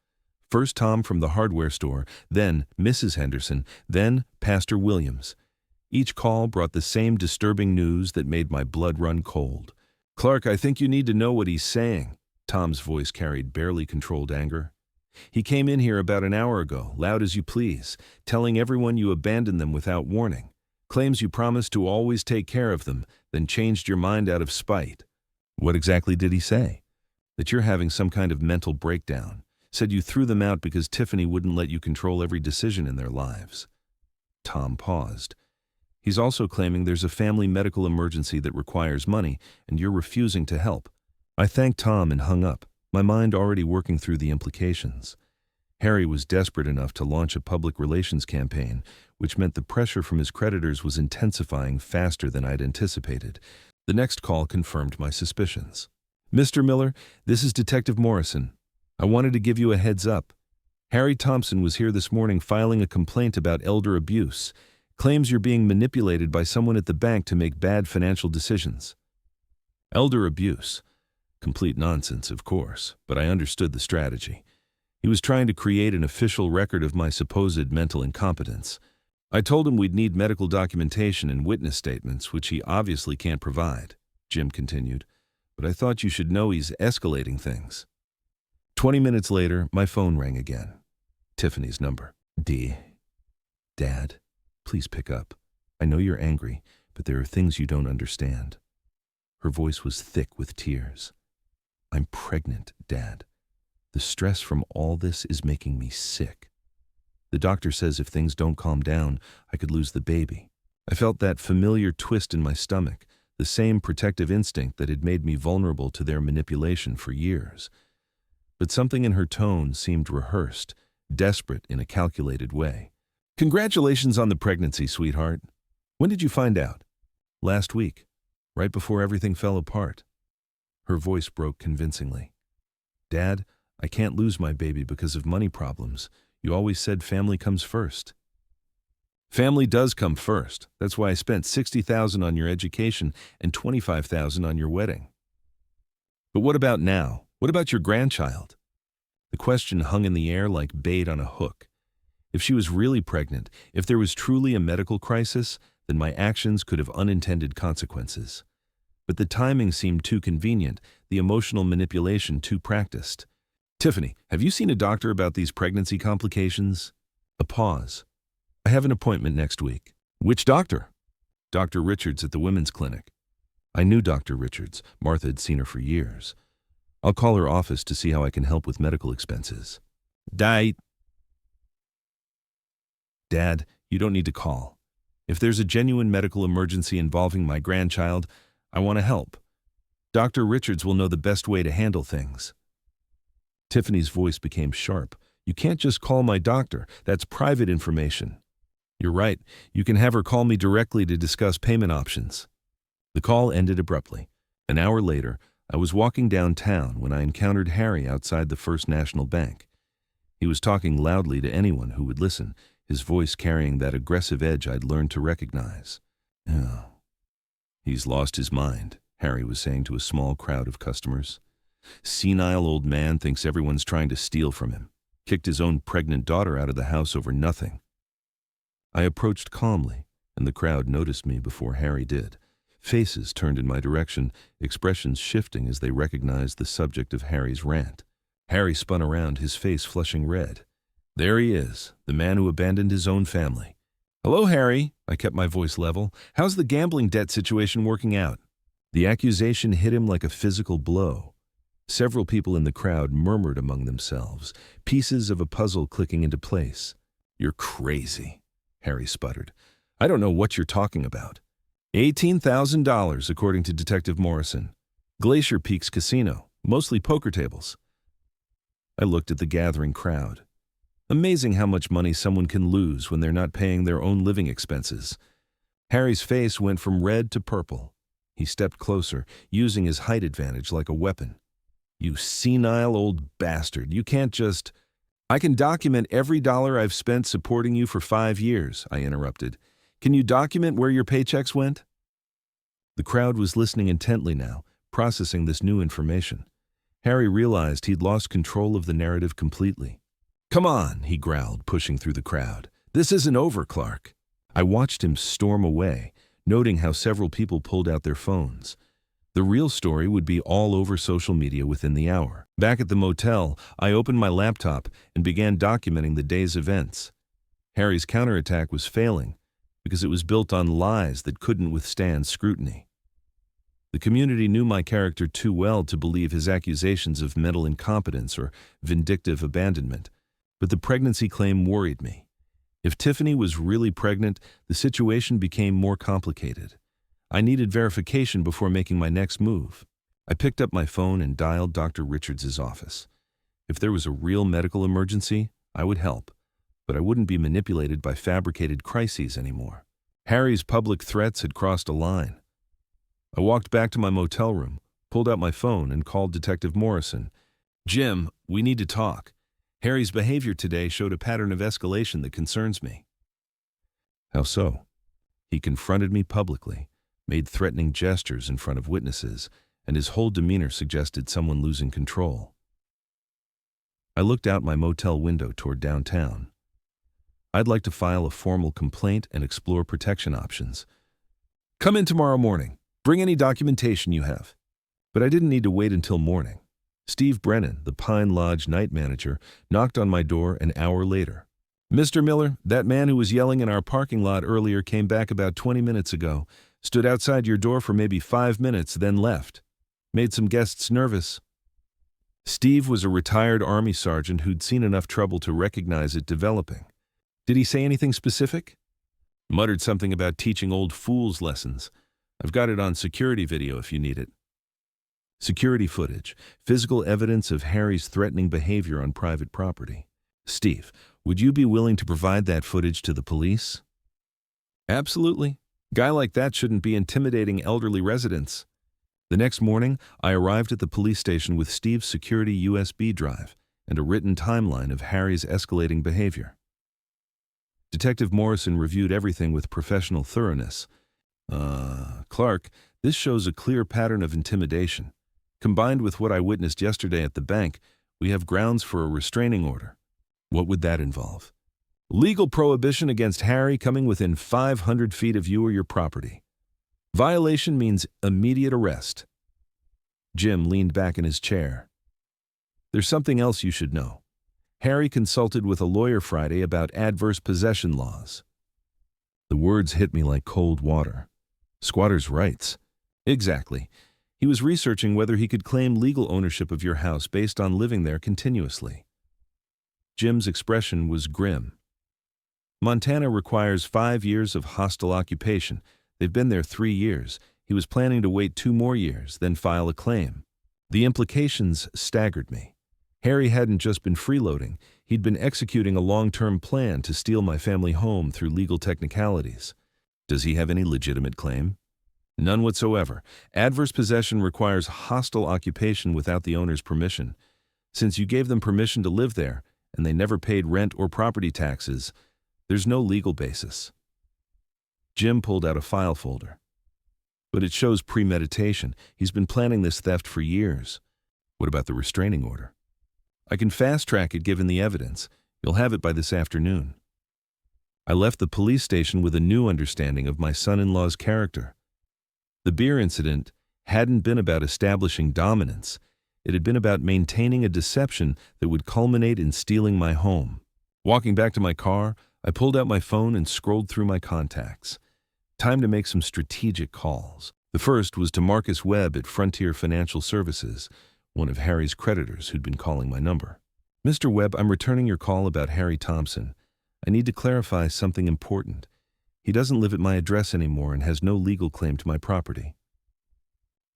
First Tom from the hardware store, then Mrs. Henderson, then Pastor Williams. Each call brought the same disturbing news that made my blood run cold. Clark, I think you need to know what he's saying. Tom's voice carried barely controlled anger. He came in here about an hour ago, loud as you please, telling everyone you abandoned them without warning. Claims you promised to always take care of them, then changed your mind out of spite. What exactly did he say? That you're having some kind of mental breakdown. Said you threw them out because Tiffany wouldn't let you control every decision in their lives. Tom paused. He's also claiming there's a family medical emergency that requires money, and you're refusing to help. I thanked Tom and hung up, my mind already working through the implications. Harry was desperate enough to launch a public relations campaign, which meant the pressure from his creditors was intensifying faster than I'd anticipated. The next call confirmed my suspicions. Mr. Miller, this is Detective Morrison. I wanted to give you a heads up. Harry Thompson was here this morning filing a complaint about elder abuse. Claims you're being manipulated by someone at the bank to make bad financial decisions. Elder abuse. Complete nonsense, of course, but I understood the strategy. He was trying to create an official record of my supposed mental incompetence. I told him we'd need medical documentation and witness statements, which he obviously can't provide, Jim continued. But I thought you should know he's escalating things. 20 minutes later, my phone rang again. Tiffany's number. Dad, please pick up. I know you're angry, but there are things you don't understand. Her voice was thick with tears. I'm pregnant, Dad. The stress from all this is making me sick. The doctor says if things don't calm down, I could lose the baby. I felt that familiar twist in my stomach, the same protective instinct that had made me vulnerable to their manipulation for years. But something in her tone seemed rehearsed, desperate in a calculated way. "Congratulations on the pregnancy, sweetheart. When did you find out?" "Last week, right before everything fell apart." Her voice broke convincingly. "Dad, I can't lose my baby because of money problems. You always said family comes first." "Family does come first. That's why I spent $60,000 on your education and $25,000 on your wedding." "But what about now? What about your grandchild?" The question hung in the air like bait on a hook. If she was really pregnant, if there was truly a medical crisis, then my actions could have unintended consequences. But the timing seemed too convenient, the emotional manipulation too practiced. "Tiffany, have you seen a doctor about these pregnancy complications?" A pause. "I have an appointment next week." "Which doctor?" "Dr. Richards at the women's clinic." I knew Dr. Richards. Martha had seen her for years. "I'll call her office to see how I can help with medical expenses." Dad, you don't need to call. If there's a genuine medical emergency involving my grandchild, I want to help. Dr. Richards will know the best way to handle things." Tiffany's voice became sharp. "You can't just call my doctor. That's private information." "You're right. You can have her call me directly to discuss payment options." The call ended abruptly. An hour later, I was walking downtown when I encountered Harry outside the First National Bank. He was talking loudly to anyone who would listen, his voice carrying that aggressive edge I'd learned to recognize. "Oh, he's lost his mind," Harry was saying to a small crowd of customers. "Senile old man thinks everyone's trying to steal from him. Kicked his own pregnant daughter out of the house over nothing." I approached calmly, and the crowd noticed me before Harry did. Faces turned in my direction, expressions shifting as they recognized the subject of Harry's rant. Harry spun around, his face flushing red. "There he is, the man who abandoned his own family." "Hello, Harry," I kept my voice level. "How's the gambling debt situation working out?" The accusation hit him like a physical blow. Several people in the crowd murmured among themselves, pieces of a puzzle clicking into place. "You're crazy," Harry sputtered. "I don't know what you're talking about." $18,000, according to Detective Morrison. Glacier Peaks Casino, mostly poker tables. I looked at the gathering crowd. Amazing how much money someone can lose when they're not paying their own living expenses. Harry's face went from red to purple. He stepped closer, using his height advantage like a weapon. "You senile old bastard, you can't just—" "I can document every dollar I've spent supporting you for 5 years, I interrupted. "Can you document where your paychecks went?" The crowd was listening intently now, processing this new information. Harry realized he'd lost control of the narrative completely. "Come on," he growled, pushing through the crowd. "This isn't over, Clark." I watched him storm away, noting how several people pulled out their phones. The real story would be all over social media within the hour. Back at the motel, I opened my laptop and began documenting the day's events. Harry's counterattack was failing, because it was built on lies that couldn't withstand scrutiny. The community knew my character too well to believe his accusations of mental incompetence or vindictive abandonment, but the pregnancy claim worried me. If Tiffany was really pregnant, the situation became more complicated. I needed verification before making my next move. I picked up my phone and dialed Dr. Richards' office. If there was a real medical emergency, I would help, but I wouldn't be manipulated by fabricated crises anymore. Harry's public threats had crossed a line. I walked back to my motel room, pulled out my phone, and called Detective Morrison. "Jim, we need to talk. Harry's behavior today showed a pattern of escalation that concerns me." "How so?" He confronted me publicly, made threatening gestures in front of witnesses, and his whole demeanor suggested someone losing control. I looked out my motel window toward downtown. "I'd like to file a formal complaint and explore protection options." "Come in tomorrow morning. Bring any documentation you have." But I didn't need to wait until morning. Steve Brennan, the Pine Lodge night manager, knocked on my door an hour later. "Mr. Miller, that man who was yelling in our parking lot earlier came back about 20 minutes ago, stood outside your door for maybe 5 minutes, then left. Made some guests nervous." Steve was a retired Army sergeant who'd seen enough trouble to recognize it developing. "Did he say anything specific?" "Muttered something about teaching old fools lessons. I've got it on security video if you need it. Security footage, physical evidence of Harry's threatening behavior on private property. Steve, would you be willing to provide that footage to the police? Absolutely. Guy like that shouldn't be intimidating elderly residents. The next morning, I arrived at the police station with Steve's security USB drive and a written timeline of Harry's escalating behavior. Detective Morrison reviewed everything with professional thoroughness. Clark, this shows a clear pattern of intimidation. Combined with what I witnessed yesterday at the bank, we have grounds for a restraining order. What would that involve? Legal prohibition against Harry coming within 500 feet of you or your property. Violation means immediate arrest. Jim leaned back in his chair. There's something else you should know. Harry consulted with a lawyer Friday about adverse possession laws. The words hit me like cold water. Squatters' rights. Exactly. He was researching whether he could claim legal ownership of your house based on living there continuously. Jim's expression was grim. Montana requires 5 years of hostile occupation. They've been there 3 years. He was planning to wait 2 more years, then file a claim. The implications staggered me. Harry hadn't just been freeloading. He'd been executing a long-term plan to steal my family home through legal technicalities. Does he have any legitimate claim? None whatsoever. Adverse possession requires hostile occupation without the owner's permission. Since you gave them permission to live there, and they never paid rent or property taxes, there's no legal basis. Jim pulled out a file folder. But it shows premeditation. He's been planning this theft for years. What about the restraining order? I can fast-track it given the evidence. You'll have it by this afternoon. I left the police station with a new understanding of my son-in-law's character. The beer incident hadn't been about establishing dominance. It had been about maintaining a deception that would culminate in stealing my home. Walking back to my car, I pulled out my phone and scrolled through my contacts. Time to make some strategic calls. The first was to Marcus Webb at Frontier Financial Services, one of Harry's creditors who'd been calling my number. Mr. Webb, I'm returning your call about Harry Thompson. I need to clarify something important. He doesn't live at my address anymore and has no legal claim to my property.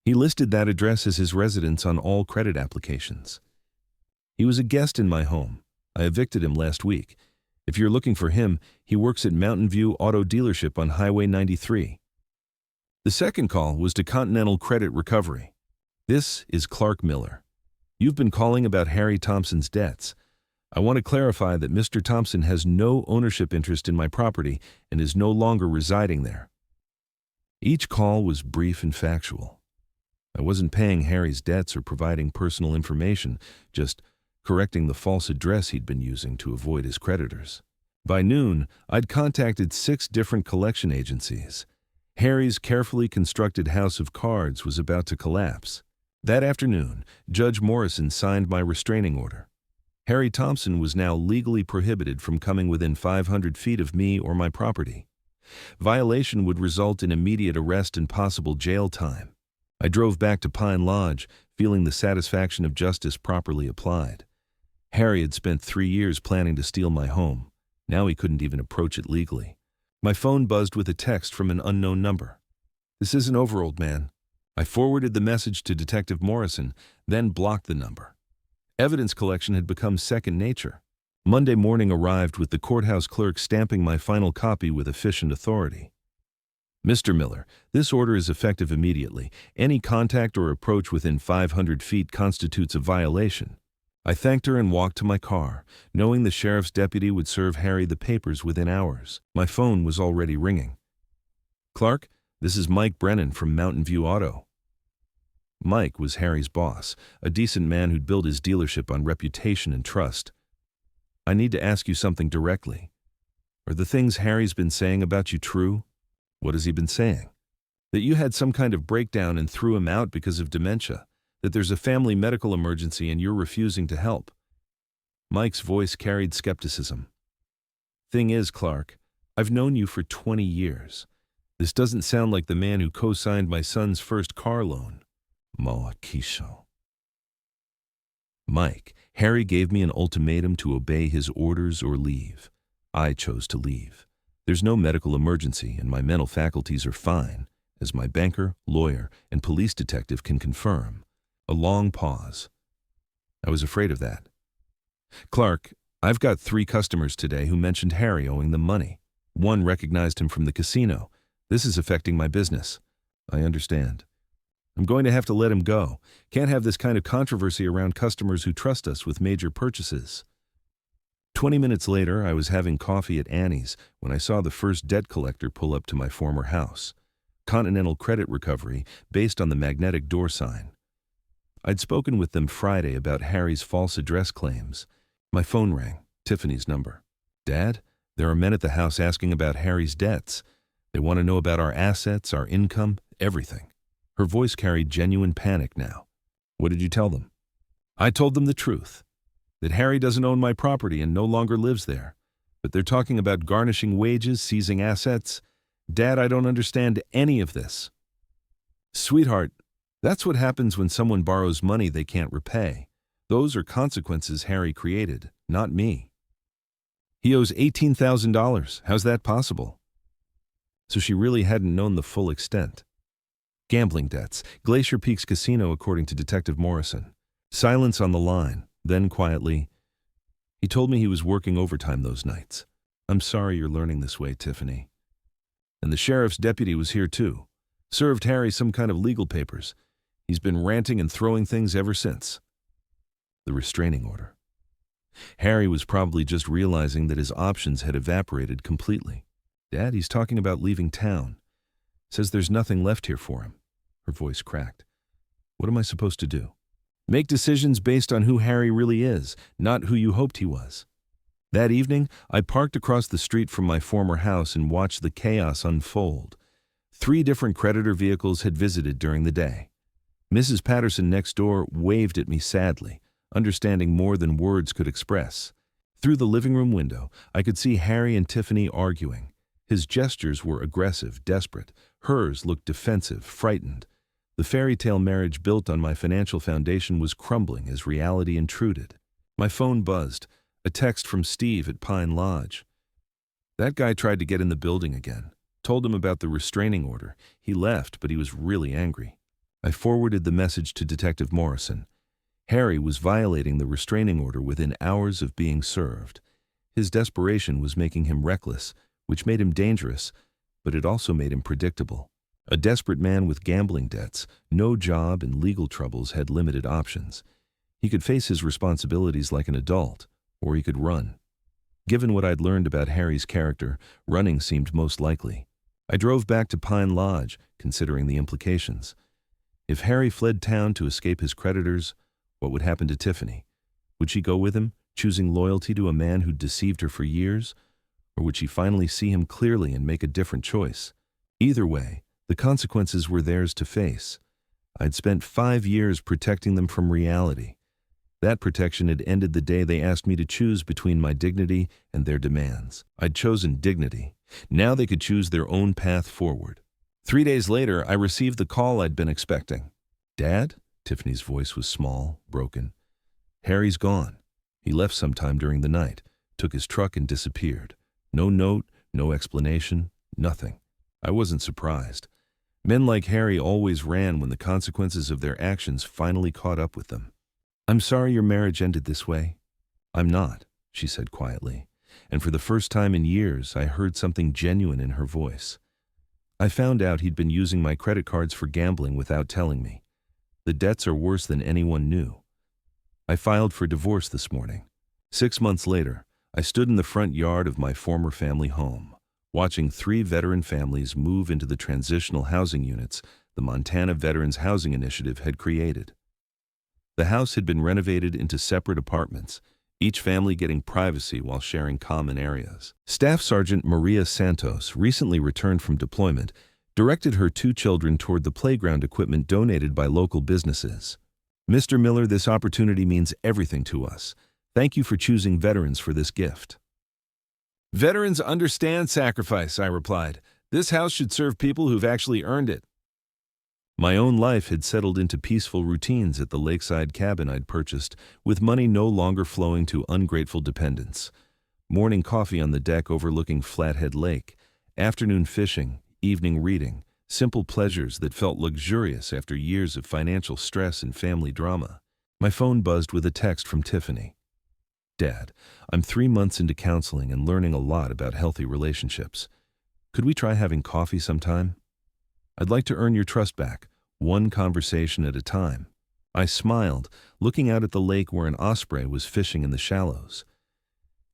He listed that address as his residence on all credit applications. He was a guest in my home. I evicted him last week. If you're looking for him, he works at Mountain View Auto Dealership on Highway 93. The second call was to Continental Credit Recovery. This is Clark Miller. You've been calling about Harry Thompson's debts. I want to clarify that Mr. Thompson has no ownership interest in my property and is no longer residing there. Each call was brief and factual. I wasn't paying Harry's debts or providing personal information, just correcting the false address he'd been using to avoid his creditors. By noon, I'd contacted 6 different collection agencies. Harry's carefully constructed house of cards was about to collapse. That afternoon, Judge Morrison signed my restraining order. Harry Thompson was now legally prohibited from coming within 500 feet of me or my property. Violation would result in immediate arrest and possible jail time. I drove back to Pine Lodge, feeling the satisfaction of justice properly applied. Harry had spent 3 years planning to steal my home. Now he couldn't even approach it legally. My phone buzzed with a text from an unknown number. This isn't over, old man. I forwarded the message to Detective Morrison, then blocked the number. Evidence collection had become second nature. Monday morning arrived with the courthouse clerk stamping my final copy with efficient authority. Mr. Miller, this order is effective immediately. Any contact or approach within 500 feet constitutes a violation. I thanked her and walked to my car, knowing the sheriff's deputy would serve Harry the papers within hours. My phone was already ringing. Clark, this is Mike Brennan from Mountain View Auto. Mike was Harry's boss, a decent man who'd built his dealership on reputation and trust. I need to ask you something directly. Are the things Harry's been saying about you true? What has he been saying? That you had some kind of breakdown and threw him out because of dementia, that there's a family medical emergency and you're refusing to help. Mike's voice carried skepticism. Thing is, Clark, I've known you for 20 years. This doesn't sound like the man who co-signed my son's first car loan. Moakisho. Mike, Harry gave me an ultimatum to obey his orders or leave. I chose to leave. There's no medical emergency and my mental faculties are fine. as my banker, lawyer, and police detective can confirm. A long pause. I was afraid of that. Clark, I've got 3 customers today who mentioned Harry owing them money. One recognized him from the casino. This is affecting my business. I understand. I'm going to have to let him go. Can't have this kind of controversy around customers who trust us with major purchases. 20 minutes later, I was having coffee at Annie's when I saw the first debt collector pull up to my former house. Continental Credit Recovery, based on the magnetic door sign. I'd spoken with them Friday about Harry's false address claims. My phone rang, Tiffany's number. Dad, there are men at the house asking about Harry's debts. They want to know about our assets, our income, everything. Her voice carried genuine panic now. What did you tell them? I told them the truth. That Harry doesn't own my property and no longer lives there. But they're talking about garnishing wages, seizing assets. Dad, I don't understand any of this. Sweetheart, that's what happens when someone borrows money they can't repay. Those are consequences Harry created, not me. He owes $18,000. How's that possible? So she really hadn't known the full extent. Gambling debts, Glacier Peaks Casino, according to Detective Morrison. Silence on the line, then quietly, he told me he was working overtime those nights. I'm sorry you're learning this way, Tiffany. And the sheriff's deputy was here too. Served Harry some kind of legal papers. He's been ranting and throwing things ever since. The restraining order. Harry was probably just realizing that his options had evaporated completely. Dad, he's talking about leaving town. Says there's nothing left here for him. Her voice cracked. What am I supposed to do? Make decisions based on who Harry really is, not who you hoped he was. That evening, I parked across the street from my former house and watched the chaos unfold. 3 different creditor vehicles had visited during the day. Mrs. Patterson next door waved at me sadly, understanding more than words could express. Through the living room window, I could see Harry and Tiffany arguing. His gestures were aggressive, desperate. Hers looked defensive, frightened. The fairy tale marriage built on my financial foundation was crumbling as reality intruded. My phone buzzed, a text from Steve at Pine Lodge. That guy tried to get in the building again. Told him about the restraining order. He left, but he was really angry. I forwarded the message to Detective Morrison. Harry was violating the restraining order within hours of being served. His desperation was making him reckless, which made him dangerous, but it also made him predictable. A desperate man with gambling debts, no job, and legal troubles had limited options. He could face his responsibilities like an adult, or he could run. Given what I'd learned about Harry's character, running seemed most likely. I drove back to Pine Lodge, considering the implications. If Harry fled town to escape his creditors, what would happen to Tiffany? Would she go with him, choosing loyalty to a man who'd deceived her for years? Or would she finally see him clearly and make a different choice? Either way, the consequences were theirs to face. I'd spent 5 years protecting them from reality. That protection had ended the day they asked me to choose between my dignity and their demands. I'd chosen dignity. Now they could choose their own path forward. 3 days later, I received the call I'd been expecting. Dad? Tiffany's voice was small, broken. Harry's gone. He left sometime during the night, took his truck and disappeared. No note, no explanation, nothing. I wasn't surprised. Men like Harry always ran when the consequences of their actions finally caught up with them. I'm sorry your marriage ended this way. I'm not, she said quietly, and for the first time in years I heard something genuine in her voice. I found out he'd been using my credit cards for gambling without telling me. The debts are worse than anyone knew. I filed for divorce this morning. 6 months later, I stood in the front yard of my former family home, watching 3 veteran families move into the transitional housing units the Montana Veterans Housing Initiative had created. The house had been renovated into separate apartments, each family getting privacy while sharing common areas. Staff Sergeant Maria Santos, recently returned from deployment, directed her 2 children toward the playground equipment donated by local businesses. Mr. Miller, this opportunity means everything to us. Thank you for choosing veterans for this gift. Veterans understand sacrifice, I replied. This house should serve people who've actually earned it. My own life had settled into peaceful routines at the lakeside cabin I'd purchased, with money no longer flowing to ungrateful dependents. Morning coffee on the deck overlooking Flathead Lake, afternoon fishing, evening reading, simple pleasures that felt luxurious after years of financial stress and family drama. My phone buzzed with a text from Tiffany. Dad, I'm 3 months into counseling and learning a lot about healthy relationships. Could we try having coffee sometime? I'd like to earn your trust back, one conversation at a time. I smiled, looking out at the lake where an osprey was fishing in the shallows.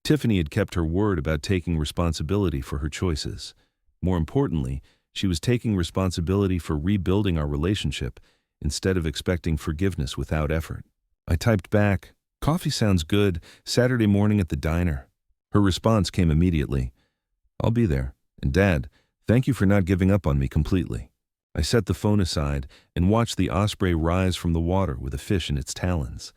Tiffany had kept her word about taking responsibility for her choices. More importantly, she was taking responsibility for rebuilding our relationship instead of expecting forgiveness without effort. I typed back, "Coffee sounds good, Saturday morning at the diner." Her response came immediately, "I'll be there. And Dad, thank you for not giving up on me completely." I set the phone aside and watched the osprey rise from the water with a fish in its talons.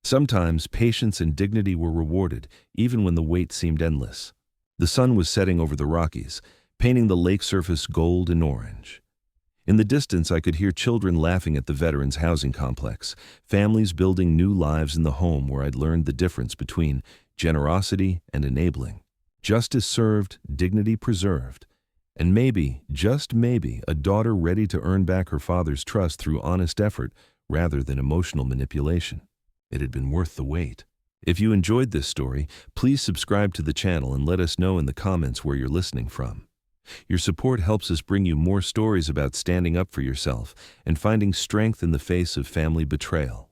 Sometimes patience and dignity were rewarded, even when the wait seemed endless. The sun was setting over the Rockies, painting the lake surface gold and orange. In the distance, I could hear children laughing at the veterans' housing complex, families building new lives in the home where I'd learned the difference between generosity and enabling. Justice served, dignity preserved. And maybe, just maybe, a daughter ready to earn back her father's trust through honest effort rather than emotional manipulation. It had been worth the wait. If you enjoyed this story, please subscribe to the channel and let us know in the comments where you're listening from. Your support helps us bring you more stories about standing up for yourself and finding strength in the face of family betrayal.